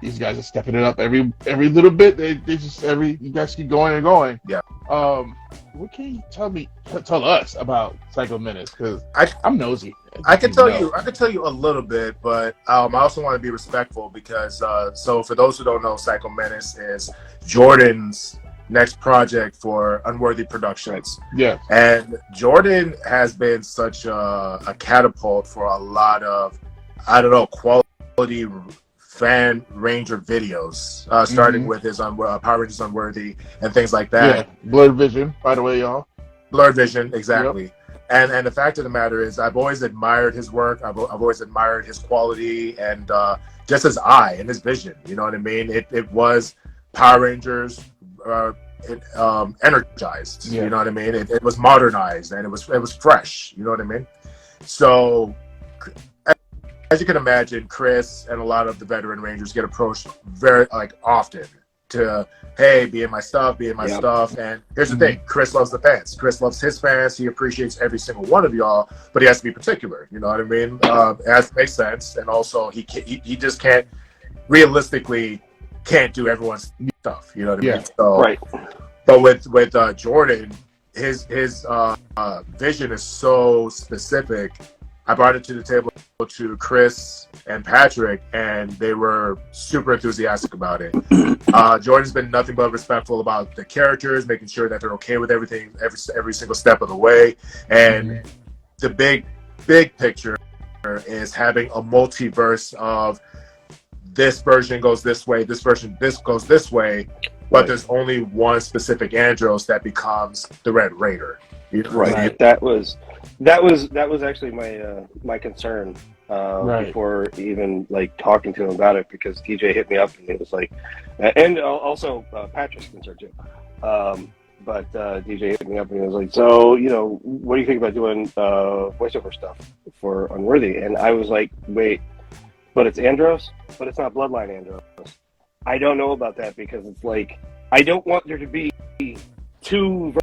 these guys are stepping it up every little bit. They just you guys keep going and going. Yeah. What can you tell us about Psycho Menace? Because I'm nosy. I can tell you a little bit, but I also want to be respectful because so for those who don't know, Psycho Menace is Jordan's next project for Unworthy Productions. Yeah. And Jordan has been such a catapult for a lot of, quality fan Ranger videos, starting with his Power Rangers Unworthy and things like that. Yeah. Blurred Vision, by the way, y'all. Blurred Vision, exactly. Yep. And the fact of the matter is, I've always admired his work. I've always admired his quality and just his eye and his vision. You know what I mean? It was Power Rangers energized. Yeah. You know what I mean? It was modernized and it was fresh. You know what I mean? So, as you can imagine, Chris and a lot of the veteran Rangers get approached very often to, hey, be in my stuff. And here's the thing: Chris loves the fans. Chris loves his fans. He appreciates every single one of y'all, but he has to be particular. You know what I mean? It has to make sense, and also he just can't realistically do everyone's stuff. You know what I mean? So, right. But with Jordan, his vision is so specific. I brought it to the table to Chris and Patrick, and they were super enthusiastic about it. Jordan's been nothing but respectful about the characters, making sure that they're okay with everything, every single step of the way. And the big picture is having a multiverse of this version goes this way, this goes this way, but there's only one specific Andros that becomes the Red Raider. Right. That was actually my concern before even talking to him about it, because DJ hit me up and it was like, and also Patrick's concern too. But DJ hit me up and he was like, so what do you think about doing voiceover stuff for Unworthy? And I was like, wait, but it's Andros, but it's not Bloodline Andros. I don't know about that, because it's like, I don't want there to be two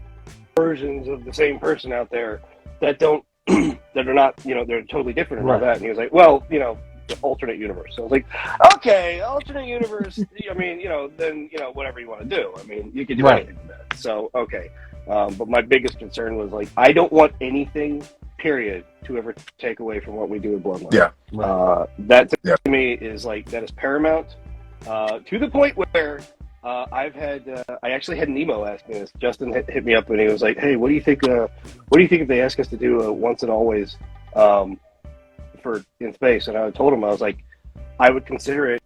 versions of the same person out there that don't that are not, they're totally different and all that. And he was like, well, the alternate universe. So I was like, okay, alternate universe. I mean, then whatever you want to do. I mean, you can do anything with that. So okay, but my biggest concern was I don't want anything, period, to ever take away from what we do with Bloodline. Yeah. That to me is that is paramount. To the point where I actually had an emo ask me this. Justin hit me up and he was like, hey, what do you think if they ask us to do a once and always for in space? And I told him, I was like, I would consider it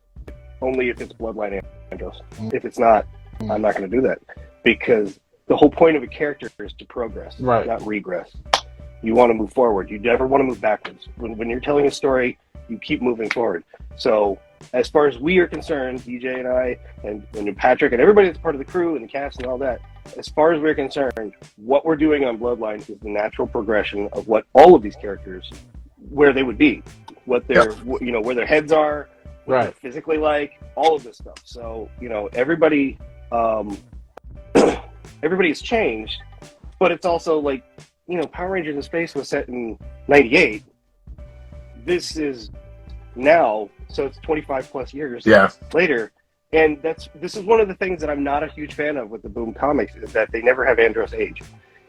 only if it's Bloodline Andros. If it's not, I'm not going to do that, because the whole point of a character is to progress, not regress. You want to move forward. You never want to move backwards. When you're telling a story, you keep moving forward. So as far as we are concerned, DJ and I and Patrick and everybody that's part of the crew and the cast and all that, as far as we're concerned, what we're doing on Bloodline is the natural progression of what all of these characters, where they would be, what their where their heads are, what they're physically like, all of this stuff. So everybody everybody's changed, but it's also Power Rangers in Space was set in '98. This is now, so it's 25 plus years later, and this is one of the things that I'm not a huge fan of with the Boom comics, is that they never have Andros age.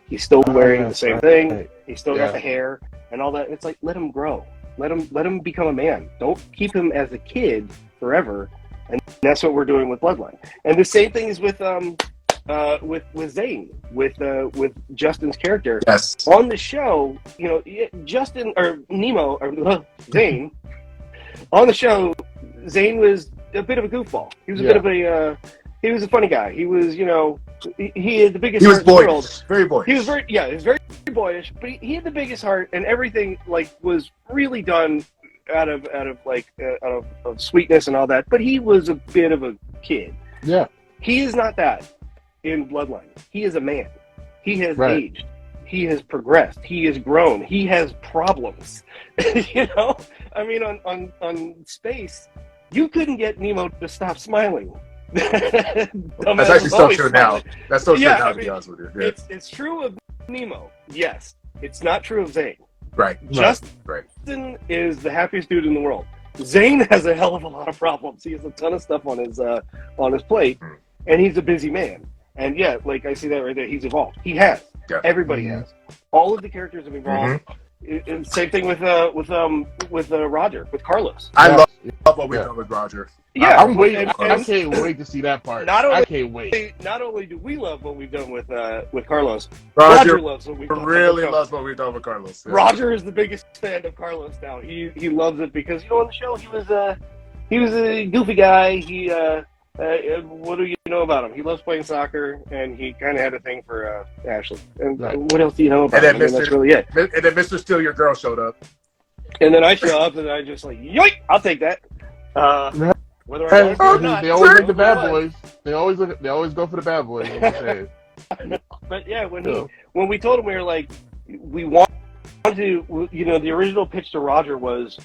He's still wearing the same thing. He's still got the hair and all that. It's like, let him grow, let him become a man. Don't keep him as a kid forever. And that's what we're doing with Bloodline. And the same thing is with Zane, with Justin's character. Yes. On the show, Justin or Nemo or Zane. On the show, Zane was a bit of a goofball. He was a bit of he was a funny guy. He was, he had the biggest heart in the world. Very boyish. He was very boyish, but he had the biggest heart, and everything like was really done out of sweetness and all that. But he was a bit of a kid. Yeah. He is not that in Bloodline. He is a man. He has aged. He has progressed. He has grown. He has problems. You know, I mean, on Space, you couldn't get Nemo to stop smiling. That's actually still true now. That's still true now, to be honest with you. Yeah. It's true of Nemo, yes. It's not true of Zane. Right. Justin is the happiest dude in the world. Zane has a hell of a lot of problems. He has a ton of stuff on his plate, and he's a busy man. And yeah, like I see that right there. He's evolved. He has. Yeah. Everybody has. All of the characters have evolved. And same thing with Roger, with Carlos. I love what we've done with Roger. Yeah, I'm waiting. I can't wait to see that part. I can't wait. Not only do we love what we've done with Carlos, Roger loves what we've done. Loves what we've done with Carlos. Yeah. Roger is the biggest fan of Carlos now. He loves it because on the show he was a goofy guy. What do you know about him? He loves playing soccer, and he kind of had a thing for Ashley. And what else do you know about him? And that's really it. And then Mr. Steal Your Girl showed up. And then I show up, and I just like, yoink! I'll take that. Whether I like it or not, they always like the bad boys. They always go for the bad boys. But yeah, when we told him, we were like, we want to, the original pitch to Roger was,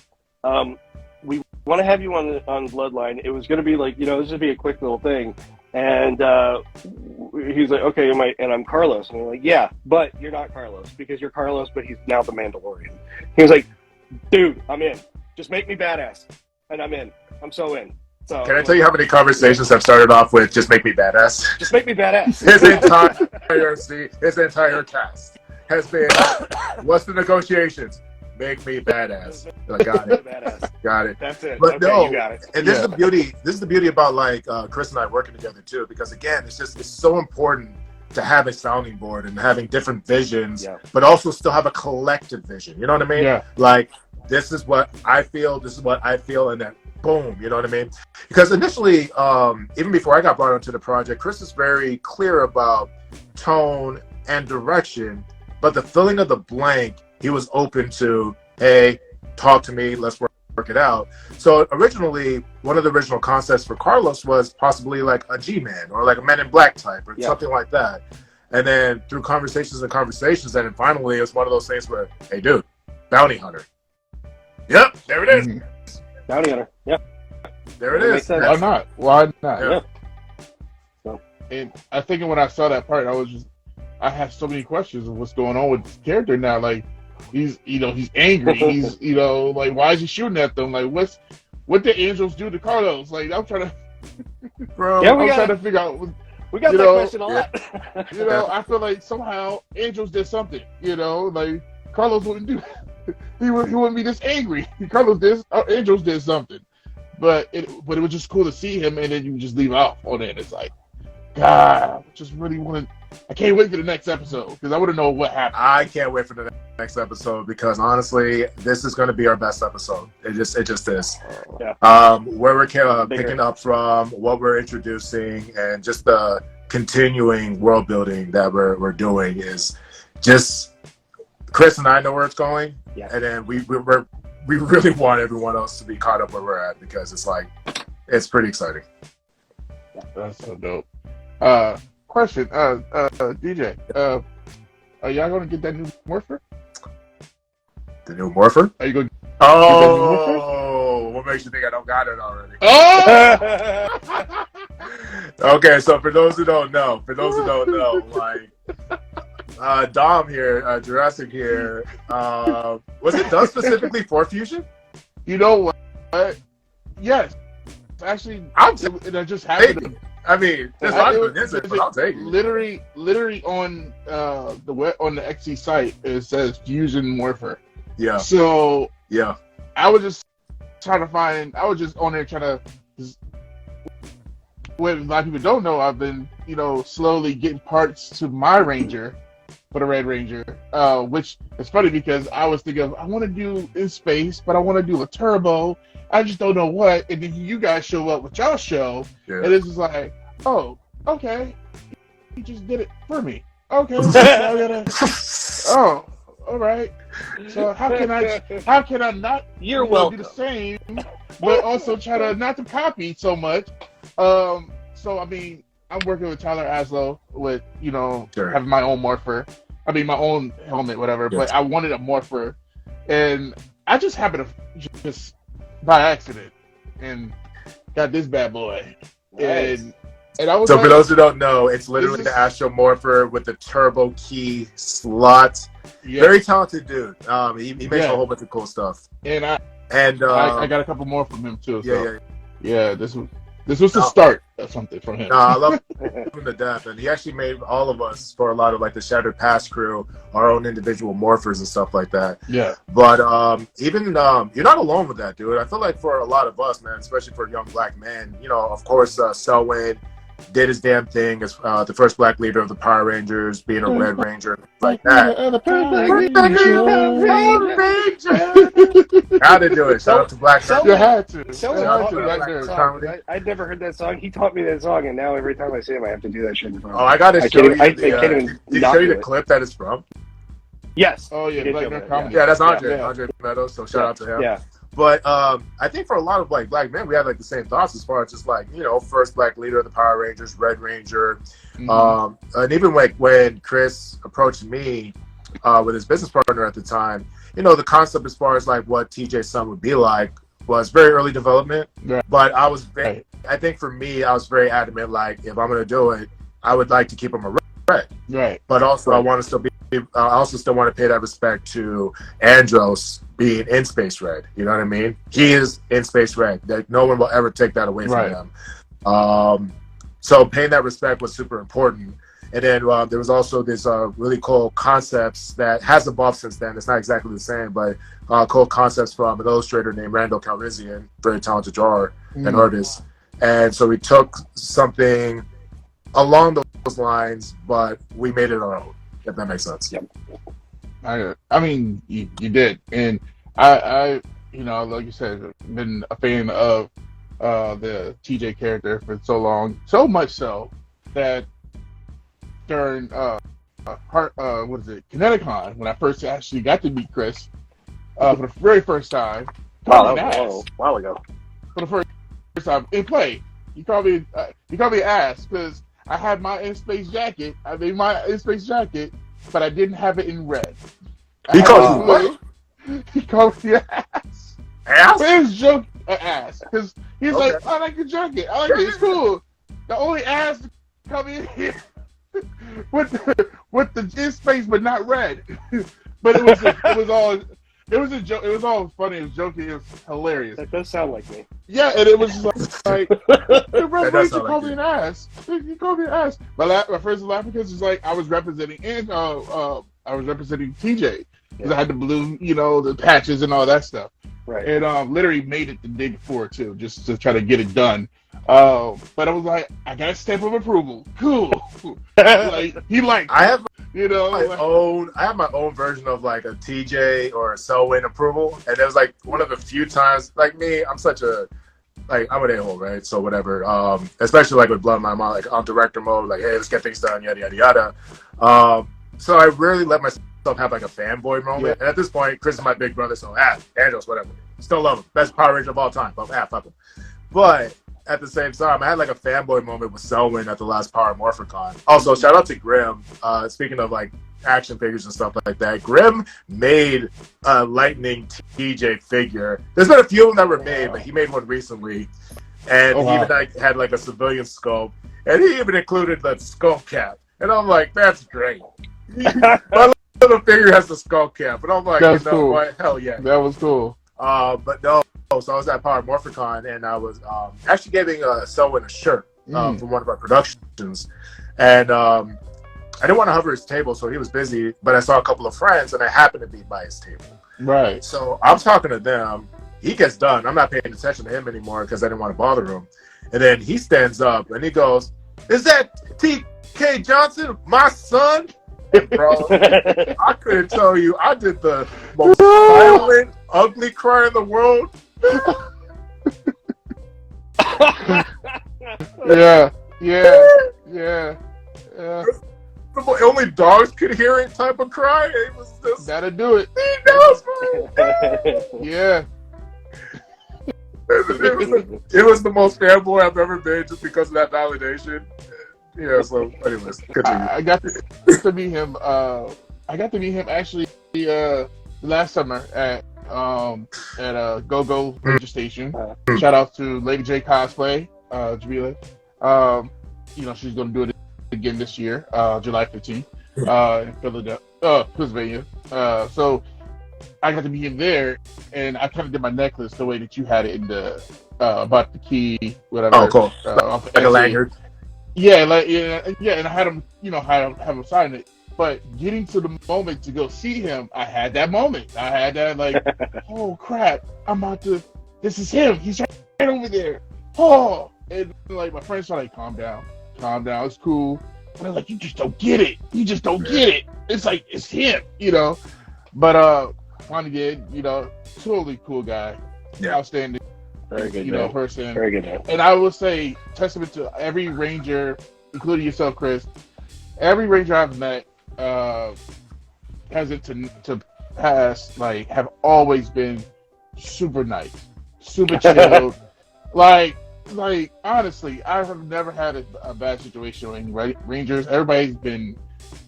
we want to have you on Bloodline. It was going to be like, this would be a quick little thing. And he's like, okay, I'm Carlos. And we're like, yeah, but you're not Carlos because you're Carlos, but he's now the Mandalorian. He was like, dude, I'm in. Just make me badass. And I'm in. I'm so in. So, can I tell you how many conversations have started off with just make me badass? Just make me badass. His entire cast has been, what's the negotiations? Make me badass. Got it. Got it. That's it. But okay, no, you got it. And this is the beauty. This is the beauty about like Chris and I working together too, because again, it's so important to have a sounding board and having different visions, but also still have a collective vision. You know what I mean? Yeah. Like this is what I feel. This is what I feel, and then boom. You know what I mean? Because initially, even before I got brought onto the project, Chris is very clear about tone and direction, but the filling of the blank, he was open to, hey, talk to me, let's work it out. So originally, one of the original concepts for Carlos was possibly like a G-Man or like a Men in Black type or something like that. And then through conversations, and then finally it was one of those things where, hey, dude, bounty hunter. Yep, there it is. Bounty hunter. Yep. There it is. Why not? Why not? Yeah. So. And I think when I saw that part, I have so many questions of what's going on with this character now. Like, he's angry. He's, like, why is he shooting at them? Like, what did Andros do to Carlos? Like, I'm trying to, trying to figure out. We got that question a lot. I feel like somehow Andros did something. Like Carlos wouldn't do. He wouldn't be this angry. Andros did something, but it was just cool to see him, and then you just leave off on it. It's like, God, I can't wait for the next episode because I want to know what happened. I can't wait for the next episode because honestly, this is going to be our best episode. It just is. Yeah. Where we're picking up from, what we're introducing, and just the continuing world building that we're doing is just. Chris and I know where it's going, and then we really want everyone else to be caught up where we're at because it's pretty exciting. That's so dope. Question, DJ, are y'all gonna get that new Morpher? The new Morpher? Are you going? What makes you think I don't got it already? Oh! Okay, so for those who don't know, like Dom here, Jurassic here, was it done specifically for Fusion? You know what? Yes, actually, it just happened. I mean, there's not even instant, but I'll take it. Literally on the XC site, it says Fusion Morpher. Yeah. So yeah, I was just on there trying to. What a lot of people don't know, I've been slowly getting parts to my Ranger for the Red Ranger, which is funny because I was thinking I want to do in space, but I want to do a turbo. I just don't know what. And then you guys show up with y'all show, and it's just like, oh, okay, you just did it for me. Okay, so I Oh, all right. So how can I not You're welcome. do the same, but also try to not to copy so much? So I mean, I'm working with Tyler Aslow with having my own morpher. I mean, my own helmet, whatever. Yes. But I wanted a morpher, and I just happened to just by accident and got this bad boy. Nice. And I was so like, for those who don't know, it's literally the Astro Morpher with the turbo key slot. Yeah. Very talented dude. He makes a whole bunch of cool stuff. And I got a couple more from him too. Yeah. This was the start of something from him. I love him to death, and he actually made all of us for a lot of like the Shattered Past crew our own individual morphers and stuff like that. Yeah. But even you're not alone with that, dude. I feel like for a lot of us, man, especially for young black men, of course, Selwyn did his damn thing as the first black leader of the Power Rangers, being a Red Ranger, like that. How to do it? Shout out to Black. You had to. I'd never heard that song. He taught me that song, and now every time I see him, I have to do that shit. Oh, I got to show you. Did he show you the clip that it's from? Yes. Oh yeah, yeah, that's Andre Meadows. So shout out to him. Yeah. But I think for a lot of like black men, we have like the same thoughts as far as just like first black leader of the Power Rangers, Red Ranger, and even like when Chris approached me with his business partner at the time, the concept as far as like what TJ's son would be like was very early development. Right. But I was I think for me, I was very adamant. Like if I'm gonna do it, I would like to keep him a red. Right. But also I want to still be. I also still want to pay that respect to Andros being in Space Red. You know what I mean? He is in Space Red. That no one will ever take that away from him. So paying that respect was super important. And then there was also this really cool concepts that has evolved since then. It's not exactly the same, but cool concepts from an illustrator named Randall Calrissian, very talented drawer and artist. And so we took something along those lines, but we made it our own. If that makes sense. Yep. I mean, you did, and I like you said, been a fan of the TJ character for so long, so much so that during Kineticon, when I first actually got to meet Chris for the very first time. Wow, that was a while ago. For the first time in play, you called me ass because I had my in-space jacket. I made my in-space jacket, but I didn't have it in red. He called you what? He called me ass. Ass? It was joke ass because he's like, I like the jacket. I like it. It's cool. The only ass to come in here with the in-space, but not red. But it was all joke. It was all funny. It was joking. It was hilarious. That does sound like me. Yeah, and it was like the Red Ranger called me an ass. He called me an ass. My first laugh because it's like I was representing TJ because I had the blue, the patches and all that stuff. Right. And literally made it the day before too, just to try to get it done. But I was like, I got a stamp of approval. Cool. I have I have my own version of like a TJ or a Selwyn approval, and it was like one of the few times, like me, I'm such a I'm an a-hole, right? So whatever. Especially like with Bloodline, I'm like on director mode, like hey, let's get things done, yada yada yada. So I rarely let myself have like a fanboy moment. Yeah. And at this point, Chris is my big brother, so Andros, whatever. Still love him, best Power Ranger of all time, but fuck him. But at the same time, I had like a fanboy moment with Selwyn at the last Power Morphicon. Also, shout out to Grim. Speaking of like action figures and stuff like that, Grim made a Lightning TJ figure. There's been a few of them that were made, but he made one recently, and he even had like a civilian scope, and he even included the skull cap. And I'm like, that's great. My little figure has the skull cap, and I'm like, cool. What? Hell yeah, that was cool. But no. So I was at Power Morphicon, and I was actually giving Selwyn a shirt from one of our productions. And I didn't want to hover his table, so he was busy, but I saw a couple of friends, and I happened to be by his table. Right. So I'm talking to them. He gets done. I'm not paying attention to him anymore because I didn't want to bother him. And then he stands up, and he goes, "Is that T.K. Johnson, my son?" And bro, I couldn't tell you. I did the most violent, ugly cry in the world. Yeah. only dogs could hear it type of cry. It was just that'll do it. He knows, yeah. It was the most fanboy I've ever been just because of that validation. Yeah. So, anyways, continue. I got to meet him. I got to meet him actually last summer at Go Ranger Station. Shout out to Lady J Cosplay, Jamila. She's going to do it again this year, July 15th, in Philadelphia, Pennsylvania. So I got to meet him there, and I kind of did my necklace the way that you had it in the about the key, whatever. Oh, cool. Like a lanyard. Yeah, and I had him, have him sign it. But getting to the moment to go see him, I had that moment. I had that like, oh crap, this is him. He's right over there. Oh, and like my friends were like, calm down, it's cool. And I'm like, you just don't get it. It's like, it's him, But finally did, totally cool guy. Yeah. Outstanding. Very good, person. Very good, man. And I will say, testament to every Ranger, including yourself, Chris, every Ranger I've met, has it to pass, like, have always been super nice, super chilled. like honestly, I have never had a bad situation with any Rangers. Everybody's been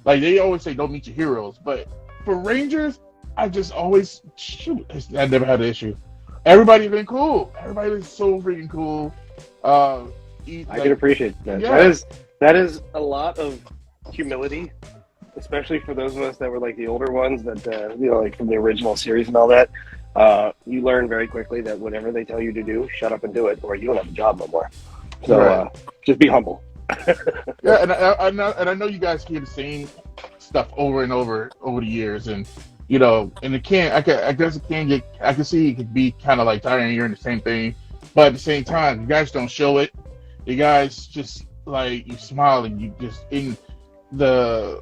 like, they always say don't meet your heroes, but for Rangers, I just always I never had an issue. Everybody's been cool. Everybody's so freaking cool. I can appreciate that. Yeah. That is a lot of humility, especially for those of us that were like the older ones that like from the original series and all that. You learn very quickly that whatever they tell you to do, shut up and do it, or you don't have a job no more. So just be humble. Yeah, and I know you guys hear the same stuff over and over the years, and and I can see it could be kind of like tiring hearing the same thing, but at the same time, you guys don't show it. You guys just like, you smile and you just in the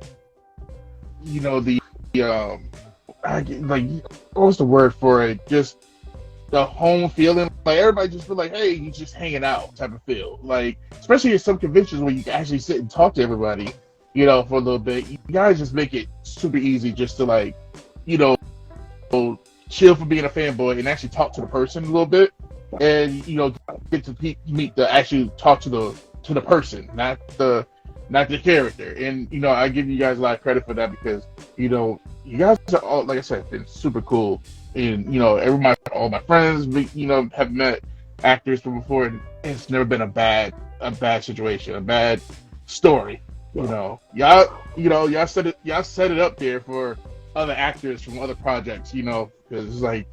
like, what's the word for it? Just the home feeling. Like, everybody just feel like, hey, you just hanging out type of feel. Like, especially at some conventions where you can actually sit and talk to everybody, for a little bit. You guys just make it super easy just to like, chill from being a fanboy and actually talk to the person a little bit, and get to meet actually talk to the person, not the character. And I give you guys a lot of credit for that, because you guys are all, like I said, been super cool. And all my friends have met actors from before, and it's never been a bad situation, a bad story. Y'all set it up there for other actors from other projects, because it's like,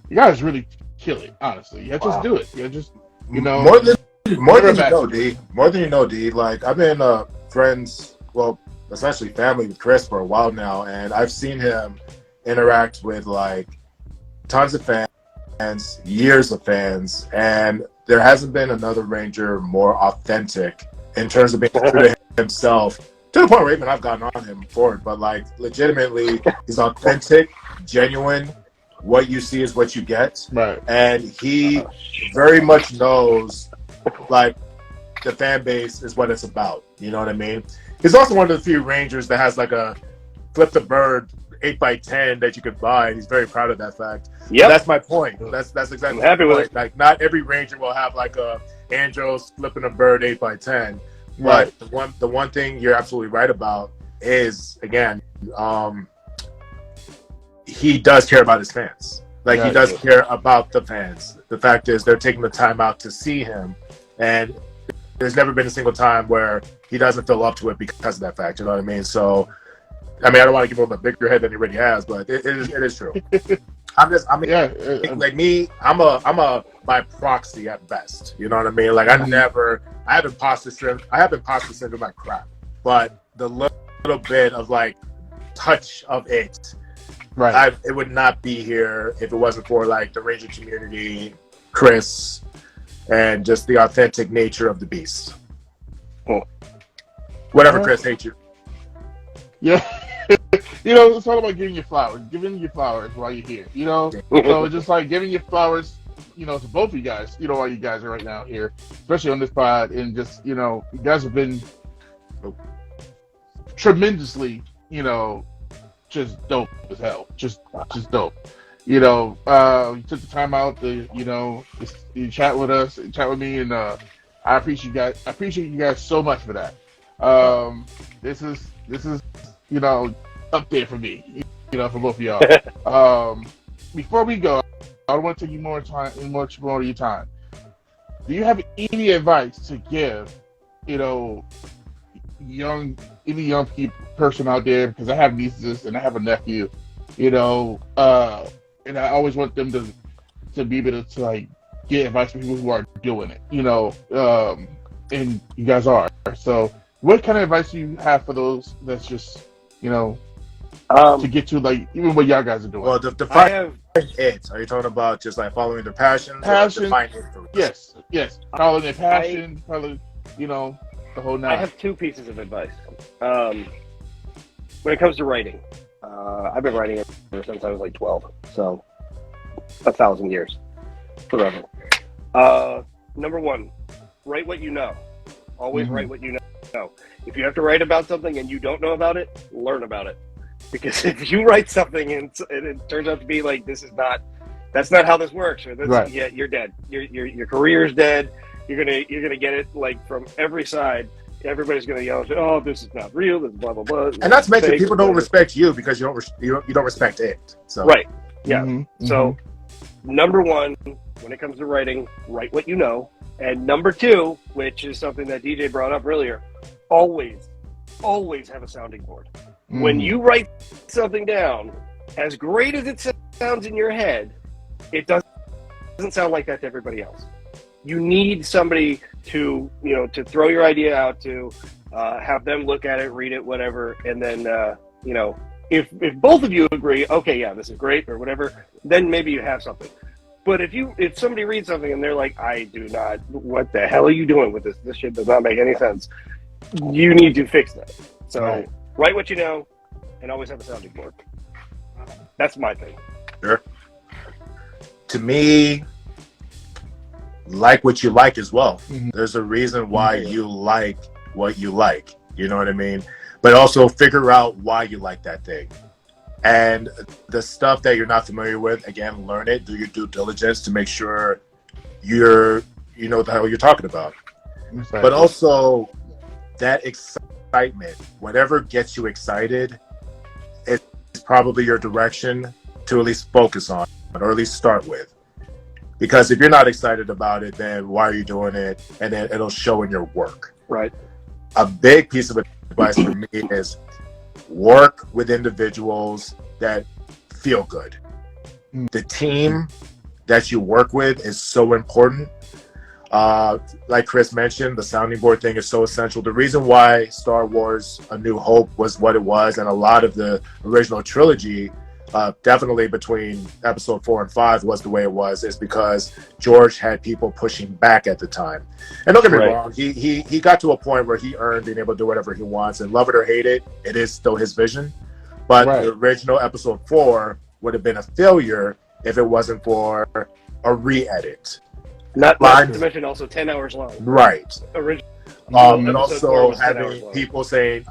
you guys really kill it, honestly. Yeah, just do it. Yeah, just more than you know, D. More than you know, D. Like, I've been friends, well, essentially family with Chris for a while now, and I've seen him interact with like tons of fans, years of fans, and there hasn't been another Ranger more authentic in terms of being true to himself. To the point where even I've gotten on him for it, but like, legitimately, he's authentic, genuine. What you see is what you get, right? And he very much knows, like, the fan base is what it's about. You know what I mean? He's also one of the few Rangers that has like a Flip the Bird 8x10 that you could buy. He's very proud of that fact. Yeah, that's my point. That's exactly. I'm happy with it. Like, not every Ranger will have like a Andros flipping a bird 8x10. Right. But the one thing you're absolutely right about is, again, he does care about his fans. Like, he does care about the fans. The fact is, they're taking the time out to see him, and there's never been a single time where he doesn't feel up to it because of that fact. You know what I mean? So, I mean, I don't want to give him a bigger head than he already has, but it is true. Like me, I'm a by proxy at best. You know what I mean? Like, I have imposter syndrome like crap, but the little bit of like touch of it, right? It would not be here if it wasn't for like the Ranger community, Chris, and just the authentic nature of the beast. Whatever, Chris, hate you. Yeah. It's all about giving you flowers while you're here, so it's just like giving you flowers, to both of you guys, while you guys are right now here, especially on this pod, and just, you guys have been tremendously, just dope as hell. Just dope. You took the time out to, you chat with us, chat with me, and I appreciate you guys. I appreciate you guys so much for that. This is up there for me, for both of y'all. Before we go, I don't want to take you more of your time. Do you have any advice to give, any young person out there? Because I have nieces and I have a nephew, and I always want them to be able to like get advice from people who are doing it, and you guys are. So, what kind of advice do you have for those that's just, to get to like even what y'all guys are doing? Well, define it. Are you talking about just like following their passions? Passion. Yes. Following their passion. Following, the whole nine. I have two pieces of advice. When it comes to writing, I've been writing ever since I was like 12, so 1,000 years, forever. Number one, write what you know. Always write what you know. If you have to write about something and you don't know about it, learn about it. Because if you write something and it turns out to be like that's not how this works, or right. Yeah, you're dead. Your career's dead. You're gonna get it like from every side. Everybody's gonna yell, "Oh, this is not real. This is blah blah blah." And not to mention, people don't respect you because you don't respect it. So right, yeah. So number one, when it comes to writing, write what you know. And number two, which is something that DJ brought up earlier, always have a sounding board. When you write something down, as great as it sounds in your head, it doesn't sound like that to everybody else. You need somebody to throw your idea out to, have them look at it, read it, whatever, and then if both of you agree, okay, yeah, this is great or whatever, then maybe you have something. But if somebody reads something and they're like, what the hell are you doing with this? This shit does not make any sense. You need to fix that. So write what you know and always have a sounding board. That's my thing. Sure. To me, like what you like as well. There's a reason why you like what you like. You know what I mean? But also figure out why you like that thing. And the stuff that you're not familiar with, again, learn it. Do your due diligence to make sure you know the hell you're talking about. Exactly. But also that excitement, whatever gets you excited, it's probably your direction to at least focus on, or at least start with. Because if you're not excited about it, then why are you doing it? And then it'll show in your work. Right. A big piece of advice for me is work with individuals that feel good. The team that you work with is so important. Like Chris mentioned, the sounding board thing is so essential. The reason why Star Wars A New Hope was what it was, and a lot of the original trilogy, definitely between episode 4 and 5 was the way it was, is because George had people pushing back at the time. And don't get me wrong, he got to a point where he earned being able to do whatever he wants, and love it or hate it, it is still his vision. But the original episode 4 would have been a failure if it wasn't for a re-edit. Not to mention also 10 hours long. Right. Original. And also having people saying,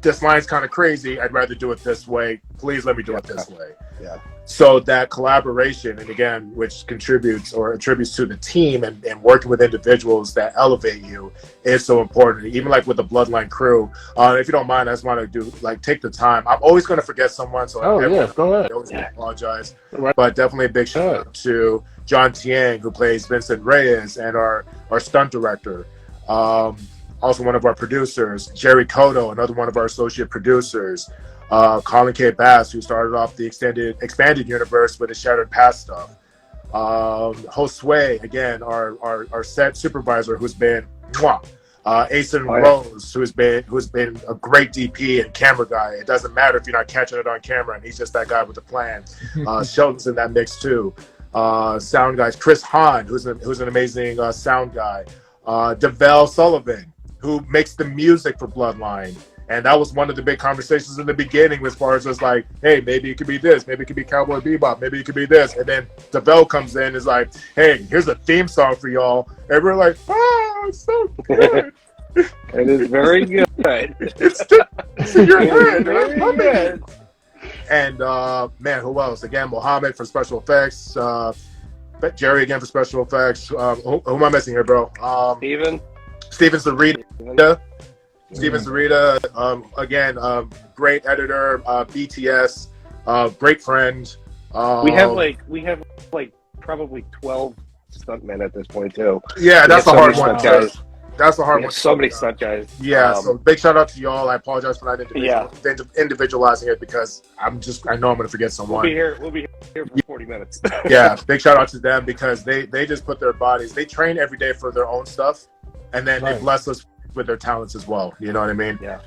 this line's kind of crazy, I'd rather do it this way. Please let me do it this way. Yeah. So that collaboration, and again, which contributes or attributes to the team and working with individuals that elevate you, is so important. Even like with the Bloodline crew, if you don't mind, I just want to take the time. I'm always going to forget someone, so go ahead. I always apologize. But definitely a big shout out to John Tiang, who plays Vincent Reyes, and our stunt director. Also one of our producers, Jerry Cotto, another one of our associate producers. Colin K. Bass, who started off the expanded universe with the Shattered Past stuff. Josue, again, our set supervisor, who's been Asen Rose, who's been a great DP and camera guy. It doesn't matter if you're not catching it on camera, and he's just that guy with a plan. Sheldon's in that mix too. Sound guys, Chris Hahn, who's an amazing sound guy. DeVell Sullivan, who makes the music for Bloodline. And that was one of the big conversations in the beginning, as far as just like, hey, maybe it could be this, maybe it could be Cowboy Bebop, maybe it could be this. And then DeVell comes in and is like, hey, here's a theme song for y'all. And we're like, oh, it's so good. It is very good. It's in your head. Very good. And man, who else? Again, Mohammed for special effects. Jerry again for special effects. Who am I missing here, bro? Steven Sarita. Steven Sarita. Again, great editor. BTS. Great friend. We have like probably 12 stuntmen at this point too. Yeah, that's the hard one, guys. That's the hard one. So many stunt guys. Yeah, so big shout out to y'all. I apologize for not individualizing it because I know I'm going to forget someone. We'll be here for 40 minutes. Yeah, big shout out to them because they just put their bodies. They train every day for their own stuff, and then they bless us with their talents as well. You know what I mean? Yeah.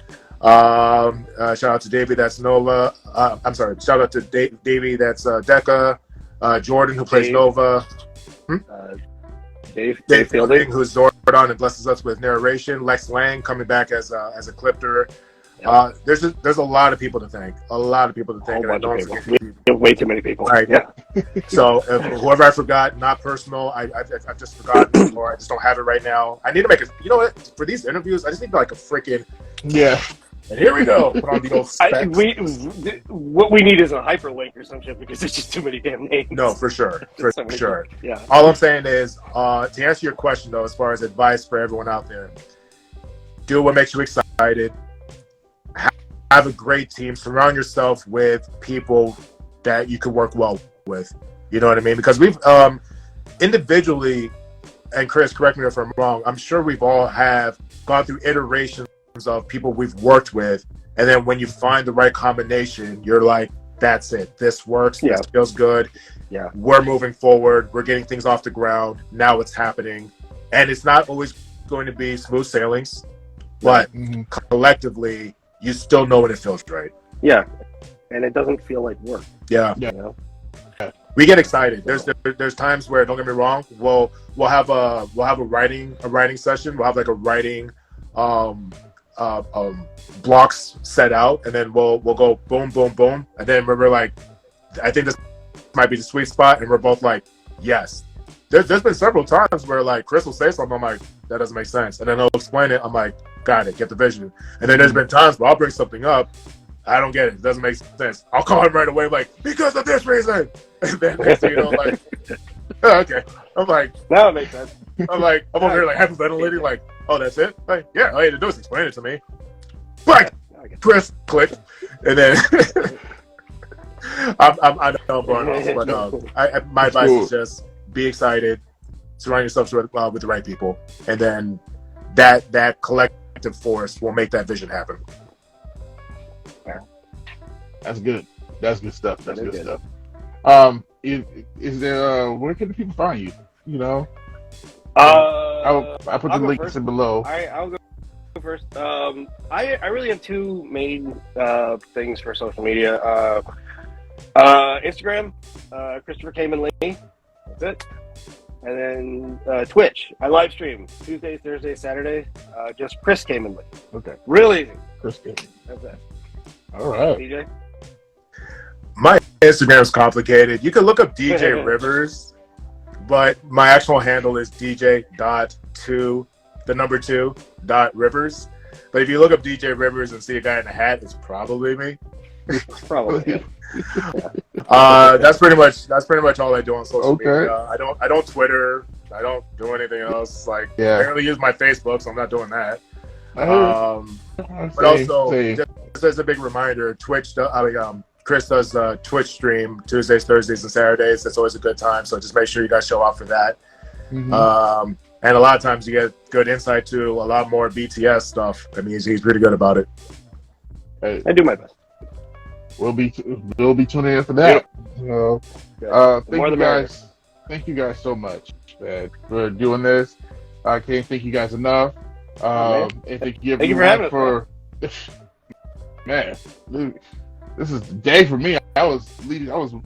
Shout out to Davey, that's Nova. I'm sorry. Shout out to Davey, that's Decca. Jordan, who plays Nova. Dave Fielding, who's Zordon and blesses us with narration. Lex Lang coming back as a clipper. Yep. There's a lot of people to thank. And I don't forget way too many people. Right. Yeah. So whoever I forgot, not personal. I've just forgotten, or I just don't have it right now. I need to make it. You know what? For these interviews, I just need like a freaking And here we go. Put on the old specs. What we need is a hyperlink or some shit because there's just too many damn names. No, for sure. For sure. Yeah. All I'm saying is, to answer your question, though, as far as advice for everyone out there, do what makes you excited. Have a great team. Surround yourself with people that you can work well with. You know what I mean? Because we've individually, and Chris, correct me if I'm wrong, I'm sure we've all have gone through iterations of people we've worked with, and then when you find the right combination, you're like, that's it, this works, this feels good, we're moving forward, we're getting things off the ground, now it's happening. And it's not always going to be smooth sailings, but collectively you still know when it feels right. And it doesn't feel like work. You know? We get excited. There's times where, don't get me wrong, we'll have a writing session, we'll have like a writing blocks set out, and then we'll go boom, boom, boom, and then we're like, I think this might be the sweet spot, and we're both like, yes. There's been several times where like Chris will say something, I'm like, that doesn't make sense, and then he'll explain it, I'm like, got it, get the vision. And then there's been times where I'll bring something up, I don't get it, doesn't make sense. I'll call him right away, like, because of this reason. And then next thing you know, like, oh, okay. I'm like, now it makes sense. I'm over here like hyperventilating, like, oh, that's it? Like, yeah, all you had to do is explain it to me. Like, Chris, click. And then I know I'm going off, but my advice is just be excited, surround yourself with the right people, and then that collective force will make that vision happen. That's good. That's good stuff. That's good stuff. Is there where can the people find you? You know, I put the links in below. I'll go first. I really have two main things for social media. Instagram, Christopher Khayman Lee. That's it. And then Twitch. I live stream Tuesdays, Thursdays, Saturdays. Just Chris Khayman Lee. Okay. Really easy. Chris Khayman. That's it. All right. DJ. My Instagram is complicated. You can look up DJ Rivers, but my actual handle is DJ.2Rivers. But if you look up DJ Rivers and see a guy in a hat, it's probably me. Probably. That's pretty much all I do on social media. I don't Twitter. I don't do anything else. Like, I barely use my Facebook, so I'm not doing that. But also, just as a big reminder, Twitch. Chris does Twitch stream Tuesdays, Thursdays, and Saturdays. That's always a good time. So just make sure you guys show up for that. And a lot of times you get good insight to a lot more BTS stuff. I mean, he's pretty good about it. I do my best. We'll be tuning in for that. Thank you guys. Thank you guys so much for doing this. I can't thank you guys enough. And thank you for having us. Man, dude, this is the day for me. I was waiting to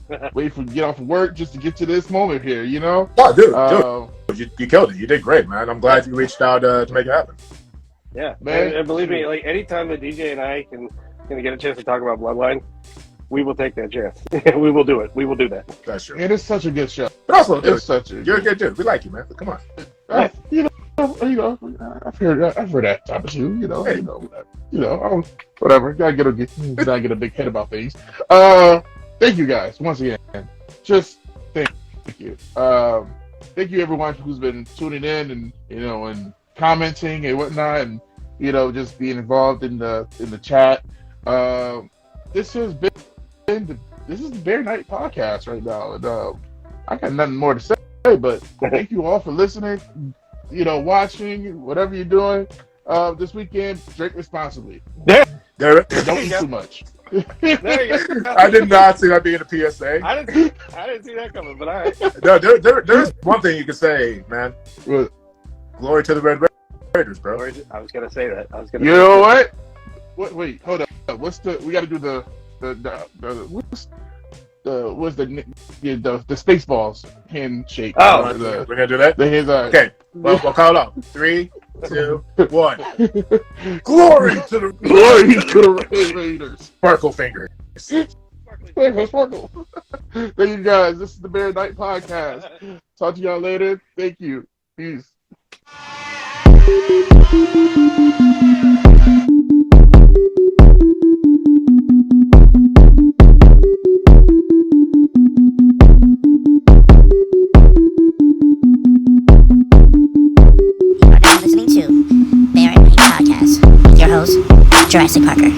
get off of work just to get to this moment here. You know? Oh, dude, you killed it. You did great, man. I'm glad you reached out to make it happen. Yeah, man. And believe me, like anytime the DJ and I can get a chance to talk about Bloodline, we will take that chance. We will do it. We will do that. That's true. It is such a good show. But also, it's such a you're a good dude. We like you, man. Come on. You I've heard that type of shit. Whatever. Gotta get a big head about things. Thank you guys once again. Just thank you. Thank you everyone who's been tuning in and and commenting and whatnot, and just being involved in the chat. This has been the BearatNight podcast right now, and I got nothing more to say, but thank you all for listening, watching, whatever you're doing this weekend. Drink responsibly. Don't eat too much. I did not see that being a PSA. I didn't see that coming, but all right. No, there's one thing you can say, man. What? Glory to the Red Raiders, bro. I was gonna say that. You know what? Wait, hold up. We got to do the Spaceballs handshake. Oh, we're gonna do that. Okay, we'll call it out. 3, 2, 1. Glory to the Raiders. Sparkle fingers. Sparkle. Thank you guys. This is the BearatNight podcast. Talk to y'all later. Thank you. Peace. Listening to BearatNight Podcast with your host, Jurassic Parker.